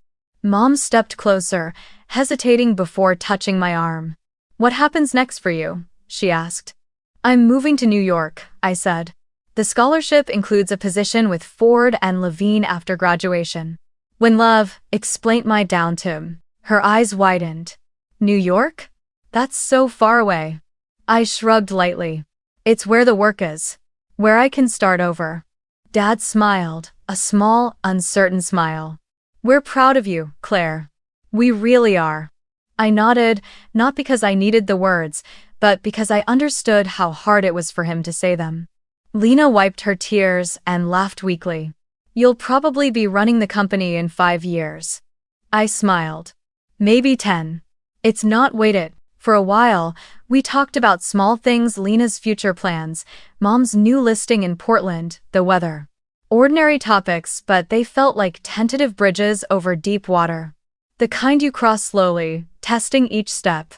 Mom stepped closer, hesitating before touching my arm. "What happens next for you?" she asked. "I'm moving to New York," I said. "The scholarship includes a position with Ford and Levine after graduation." "When love," explained my down to. Her eyes widened. "New York? That's so far away." I shrugged lightly. "It's where the work is. Where I can start over." Dad smiled, a small, uncertain smile. "We're proud of you, Claire. We really are." I nodded, not because I needed the words, but because I understood how hard it was for him to say them. Lena wiped her tears and laughed weakly. "You'll probably be running the company in 5 years." I smiled. "Maybe 10. It's not wait it," For a while, we talked about small things: Lena's future plans, Mom's new listing in Portland, the weather. Ordinary topics, but they felt like tentative bridges over deep water. The kind you cross slowly, testing each step.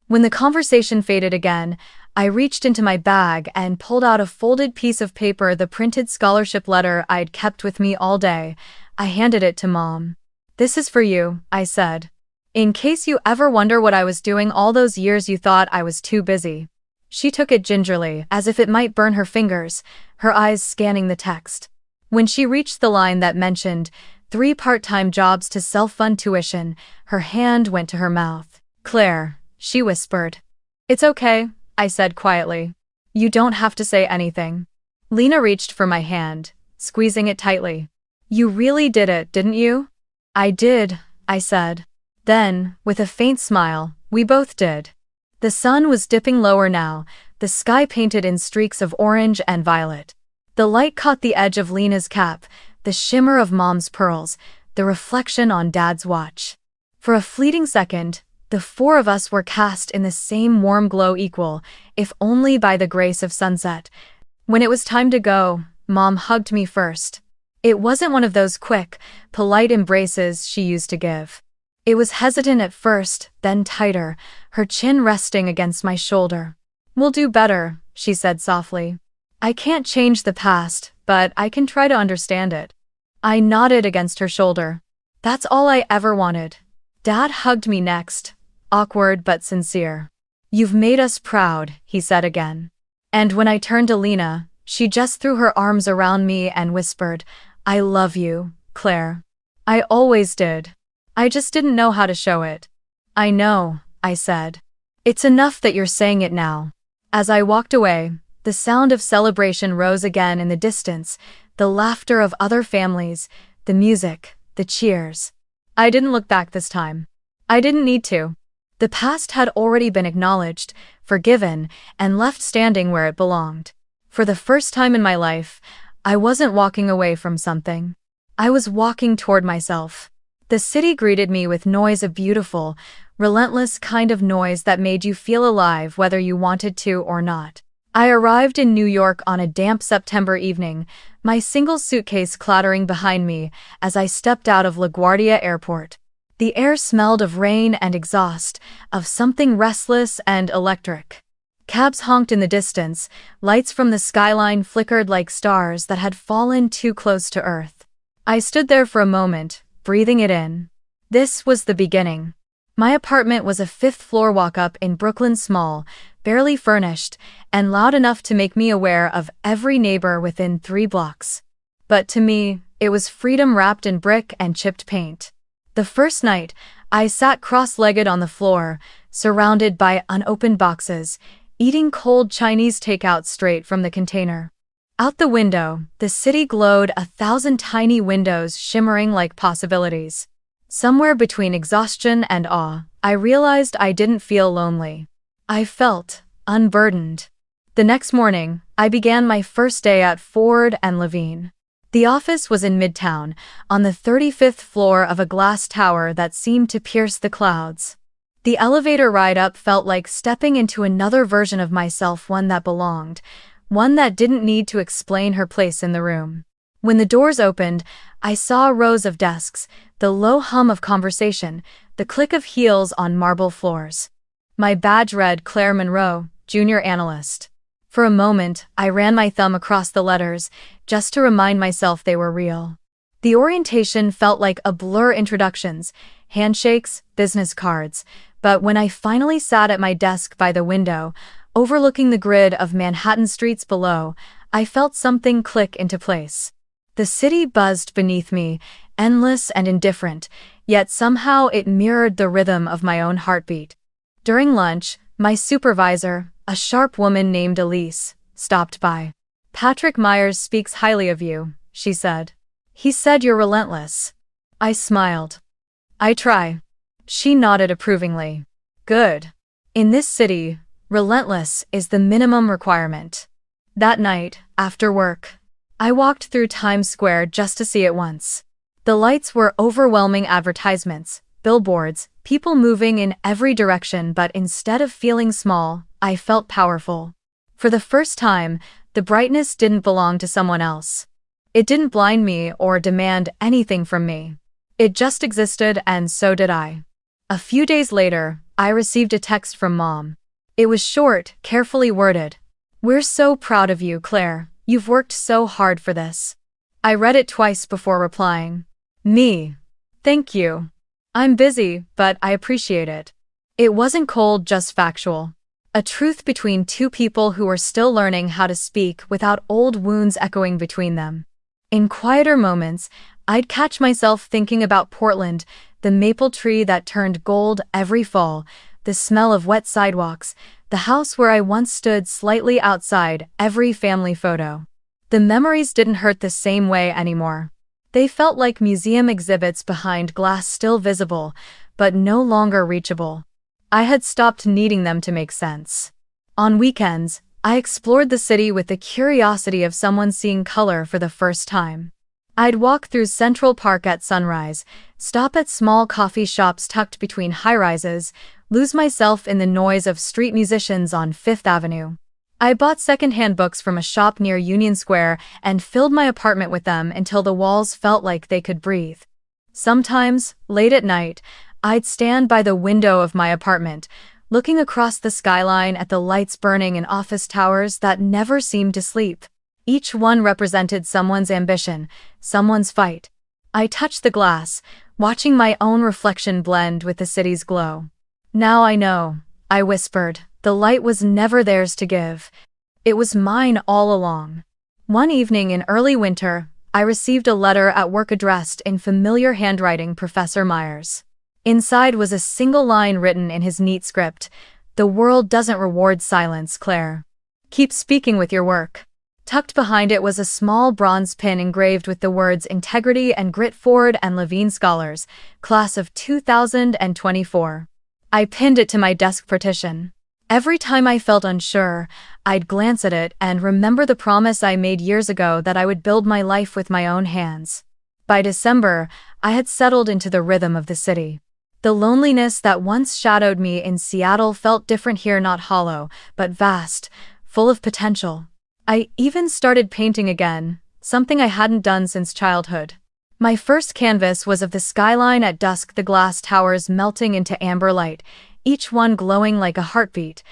When the conversation faded again, I reached into my bag and pulled out a folded piece of paper, the printed scholarship letter I'd kept with me all day. I handed it to Mom. "This is for you," I said. "In case you ever wonder what I was doing all those years you thought I was too busy." She took it gingerly, as if it might burn her fingers, her eyes scanning the text. When she reached the line that mentioned 3 part-time jobs to self-fund tuition, her hand went to her mouth. "Claire," she whispered. "It's okay," I said quietly. "You don't have to say anything." Lena reached for my hand, squeezing it tightly. "You really did it, didn't you?" "I did," I said. Then, with a faint smile, we both did. The sun was dipping lower now, the sky painted in streaks of orange and violet. The light caught the edge of Lena's cap, the shimmer of Mom's pearls, the reflection on Dad's watch. For a fleeting second, the 4 of us were cast in the same warm glow, equal, if only by the grace of sunset. When it was time to go, Mom hugged me first. It wasn't one of those quick, polite embraces she used to give. It was hesitant at first, then tighter, her chin resting against my shoulder. "We'll do better," she said softly. "I can't change the past, but I can try to understand it." I nodded against her shoulder. That's all I ever wanted. Dad hugged me next, awkward but sincere. "You've made us proud," he said again. And when I turned to Lena, she just threw her arms around me and whispered, "I love you, Claire." "I always did. I just didn't know how to show it." "I know," I said. "It's enough that you're saying it now." As I walked away, the sound of celebration rose again in the distance, the laughter of other families, the music, the cheers. I didn't look back this time. I didn't need to. The past had already been acknowledged, forgiven, and left standing where it belonged. For the first time in my life, I wasn't walking away from something. I was walking toward myself. The city greeted me with noise, a beautiful, relentless kind of noise that made you feel alive whether you wanted to or not. I arrived in New York on a damp September evening, my single suitcase clattering behind me as I stepped out of LaGuardia Airport. The air smelled of rain and exhaust, of something restless and electric. Cabs honked in the distance, lights from the skyline flickered like stars that had fallen too close to Earth. I stood there for a moment, breathing it in. This was the beginning. My apartment was a 5th-floor walk-up in Brooklyn, small, barely furnished, and loud enough to make me aware of every neighbor within 3 blocks. But to me, it was freedom wrapped in brick and chipped paint. The first night, I sat cross-legged on the floor, surrounded by unopened boxes, eating cold Chinese takeout straight from the container. Out the window, the city glowed, 1,000 tiny windows shimmering like possibilities. Somewhere between exhaustion and awe, I realized I didn't feel lonely. I felt unburdened. The next morning, I began my first day at Ford & Levine. The office was in Midtown, on the 35th floor of a glass tower that seemed to pierce the clouds. The elevator ride up felt like stepping into another version of myself, one that belonged, one that didn't need to explain her place in the room. When the doors opened, I saw rows of desks, the low hum of conversation, the click of heels on marble floors. My badge read Claire Monroe, Junior Analyst. For a moment, I ran my thumb across the letters, just to remind myself they were real. The orientation felt like a blur: introductions, handshakes, business cards. But when I finally sat at my desk by the window, overlooking the grid of Manhattan streets below, I felt something click into place. The city buzzed beneath me, endless and indifferent, yet somehow it mirrored the rhythm of my own heartbeat. During lunch, my supervisor, a sharp woman named Elise, stopped by. "Patrick Myers speaks highly of you," she said. "He said you're relentless." I smiled. "I try." She nodded approvingly. "Good. In this city, relentless is the minimum requirement." That night, after work, I walked through Times Square just to see it once. The lights were overwhelming: advertisements, billboards, people moving in every direction, but instead of feeling small, I felt powerful. For the first time, the brightness didn't belong to someone else. It didn't blind me or demand anything from me. It just existed, and so did I. A few days later, I received a text from Mom. It was short, carefully worded. "We're so proud of you, Claire. You've worked so hard for this." I read it twice before replying. Me. Thank you. I'm busy, but I appreciate it. It wasn't cold, just factual. A truth between two people who were still learning how to speak without old wounds echoing between them. In quieter moments, I'd catch myself thinking about Portland, the maple tree that turned gold every fall, the smell of wet sidewalks, the house where I once stood slightly outside every family photo. The memories didn't hurt the same way anymore. They felt like museum exhibits behind glass, still visible, but no longer reachable. I had stopped needing them to make sense. On weekends, I explored the city with the curiosity of someone seeing color for the first time. I'd walk through Central Park at sunrise, stop at small coffee shops tucked between high-rises, lose myself in the noise of street musicians on Fifth Avenue. I bought secondhand books from a shop near Union Square and filled my apartment with them until the walls felt like they could breathe. Sometimes, late at night, I'd stand by the window of my apartment, looking across the skyline at the lights burning in office towers that never seemed to sleep. Each one represented someone's ambition, someone's fight. I touched the glass, watching my own reflection blend with the city's glow. "Now I know," I whispered. "The light was never theirs to give. It was mine all along." One evening in early winter, I received a letter at work addressed in familiar handwriting, Professor Myers. Inside was a single line written in his neat script. "The world doesn't reward silence, Claire. Keep speaking with your work." Tucked behind it was a small bronze pin engraved with the words "Integrity and Grit, Ford and Levine Scholars, Class of 2024. I pinned it to my desk partition. Every time I felt unsure, I'd glance at it and remember the promise I made years ago that I would build my life with my own hands. By December, I had settled into the rhythm of the city. The loneliness that once shadowed me in Seattle felt different here, not hollow, but vast, full of potential. I even started painting again, something I hadn't done since childhood. My first canvas was of the skyline at dusk, the glass towers melting into amber light, each one glowing like a heartbeat.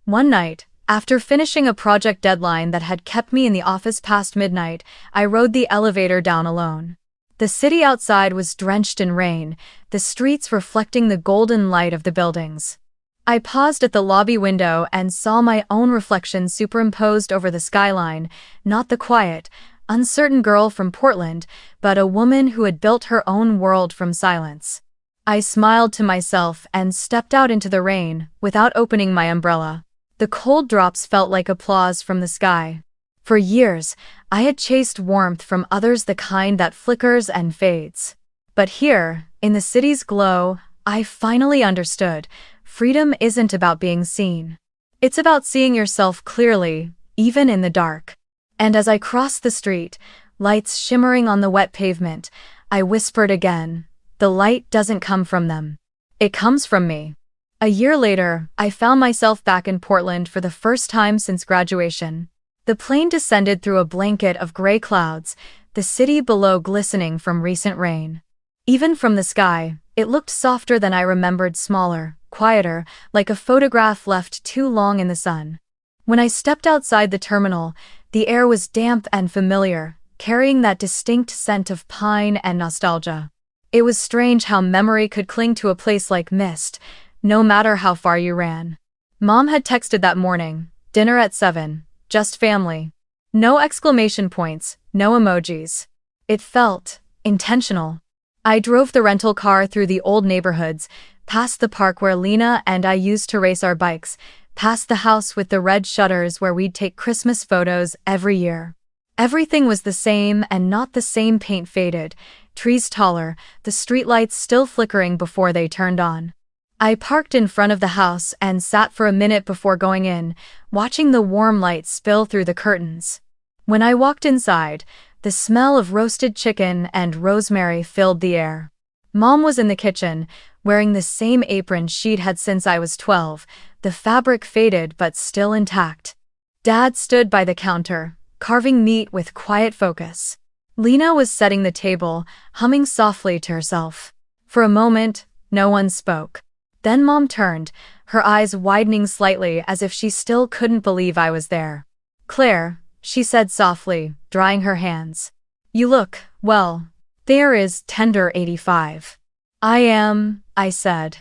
One night, after finishing a project deadline that had kept me in the office past midnight, I rode the elevator down alone. The city outside was drenched in rain, the streets reflecting the golden light of the buildings. I paused at the lobby window and saw my own reflection superimposed over the skyline, not the quiet, uncertain girl from Portland, but a woman who had built her own world from silence. I smiled to myself and stepped out into the rain, without opening my umbrella. The cold drops felt like applause from the sky. For years, I had chased warmth from others, the kind that flickers and fades. But here, in the city's glow, I finally understood. Freedom isn't about being seen. It's about seeing yourself clearly, even in the dark. And as I crossed the street, lights shimmering on the wet pavement, I whispered again, "The light doesn't come from them. It comes from me." A year later, I found myself back in Portland for the first time since graduation. The plane descended through a blanket of gray clouds, the city below glistening from recent rain. Even from the sky, it looked softer than I remembered, smaller, quieter, like a photograph left too long in the sun. When I stepped outside the terminal, the air was damp and familiar, carrying that distinct scent of pine and nostalgia. It was strange how memory could cling to a place like mist, no matter how far you ran. Mom had texted that morning, "Dinner at 7, just family." No exclamation points, no emojis. It felt intentional. I drove the rental car through the old neighborhoods, past the park where Lena and I used to race our bikes, past the house with the red shutters where we'd take Christmas photos every year. Everything was the same, and not the same. Paint faded, trees taller, the streetlights still flickering before they turned on. I parked in front of the house and sat for a minute before going in, watching the warm light spill through the curtains. When I walked inside, the smell of roasted chicken and rosemary filled the air. Mom was in the kitchen, wearing the same apron she'd had since I was 12, the fabric faded but still intact. Dad stood by the counter, carving meat with quiet focus. Lena was setting the table, humming softly to herself. For a moment, no one spoke. Then Mom turned, her eyes widening slightly as if she still couldn't believe I was there. "Claire," she said softly, drying her hands. "You look, well, there is tender 85. I said.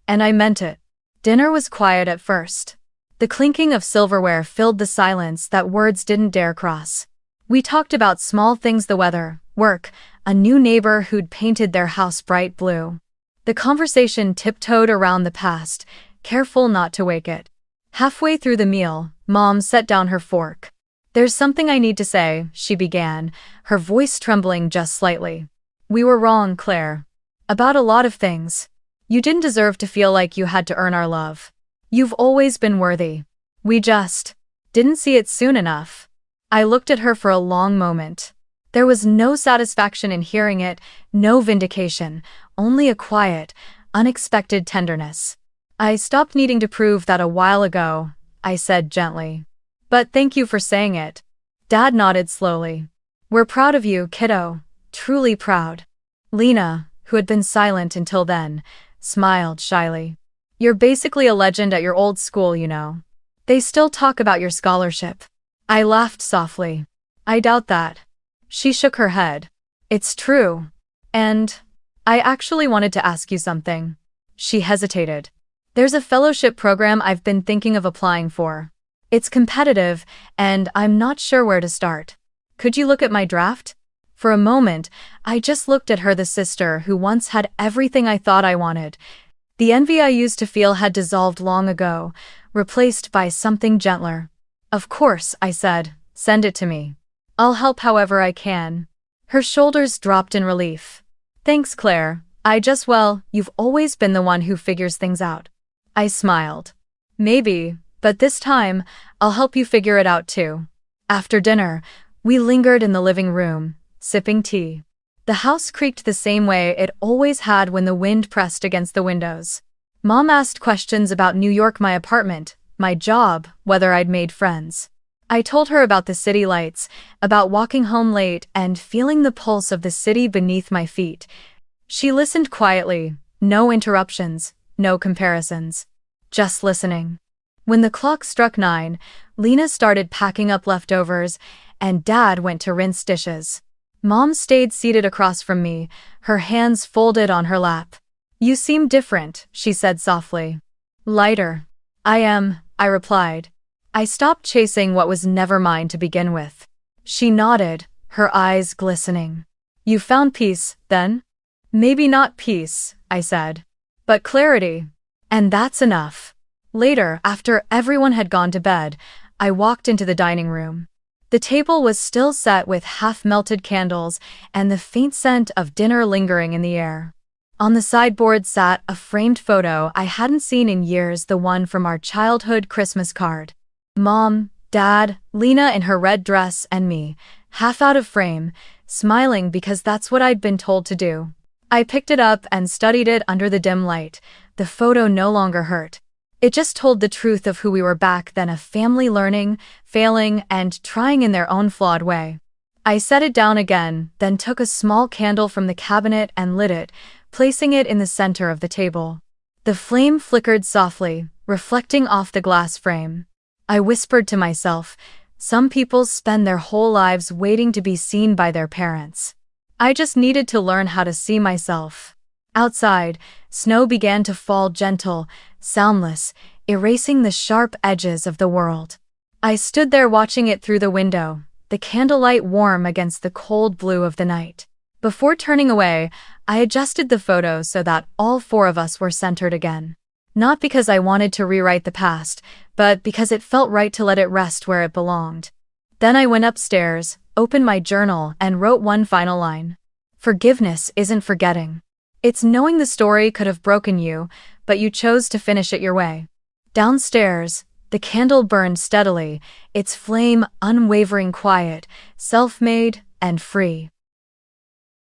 And I meant it. Dinner was quiet at first. The clinking of silverware filled the silence that words didn't dare cross. We talked about small things: the weather, work, a new neighbor who'd painted their house bright blue. The conversation tiptoed around the past, careful not to wake it. Halfway through the meal, Mom set down her fork. "There's something I need to say," she began, her voice trembling just slightly. "We were wrong, Claire. About a lot of things. You didn't deserve to feel like you had to earn our love. You've always been worthy. We just didn't see it soon enough." I looked at her for a long moment. There was no satisfaction in hearing it, no vindication, only a quiet, unexpected tenderness. "I stopped needing to prove that a while ago," I said gently. "But thank you for saying it." Dad nodded slowly. "We're proud of you, kiddo. Truly proud." Lena, who had been silent until then, smiled shyly. "You're basically a legend at your old school, you know. They still talk about your scholarship." I laughed softly. "I doubt that." She shook her head. "It's true. And I actually wanted to ask you something." She hesitated. "There's a fellowship program I've been thinking of applying for. It's competitive, and I'm not sure where to start. Could you look at my draft?" For a moment, I just looked at her, the sister who once had everything I thought I wanted. The envy I used to feel had dissolved long ago, replaced by something gentler. "Of course," I said. "Send it to me. I'll help however I can." Her shoulders dropped in relief. "Thanks, Claire. You've always been the one who figures things out." I smiled. "Maybe, but this time, I'll help you figure it out too." After dinner, we lingered in the living room, sipping tea. The house creaked the same way it always had when the wind pressed against the windows. Mom asked questions about New York, my apartment, my job, whether I'd made friends. I told her about the city lights, about walking home late and feeling the pulse of the city beneath my feet. She listened quietly, no interruptions, no comparisons. Just listening. When the clock struck 9, Lena started packing up leftovers, and Dad went to rinse dishes. Mom stayed seated across from me, her hands folded on her lap. "You seem different," she said softly. "Lighter." I replied. I stopped chasing what was never mine to begin with. She nodded, her eyes glistening. "You found peace, then?" "Maybe not peace," I said, "but clarity. And that's enough." Later, after everyone had gone to bed, I walked into the dining room. The table was still set with half-melted candles and the faint scent of dinner lingering in the air. On the sideboard sat a framed photo I hadn't seen in years, the one from our childhood Christmas card. Mom, Dad, Lena in her red dress, and me, half out of frame, smiling because that's what I'd been told to do. I picked it up and studied it under the dim light. The photo no longer hurt. It just told the truth of who we were back then, a family learning, failing, and trying in their own flawed way. I set it down again, then took a small candle from the cabinet and lit it, placing it in the center of the table. The flame flickered softly, reflecting off the glass frame. I whispered to myself, some people spend their whole lives waiting to be seen by their parents. I just needed to learn how to see myself. Outside, snow began to fall, gentle, soundless, erasing the sharp edges of the world. I stood there watching it through the window, the candlelight warm against the cold blue of the night. Before turning away, I adjusted the photo so that all four of us were centered again. Not because I wanted to rewrite the past, but because it felt right to let it rest where it belonged. Then I went upstairs, opened my journal, and wrote one final line. Forgiveness isn't forgetting. It's knowing the story could have broken you, but you chose to finish it your way. Downstairs, the candle burned steadily, its flame unwavering, quiet, self-made, and free.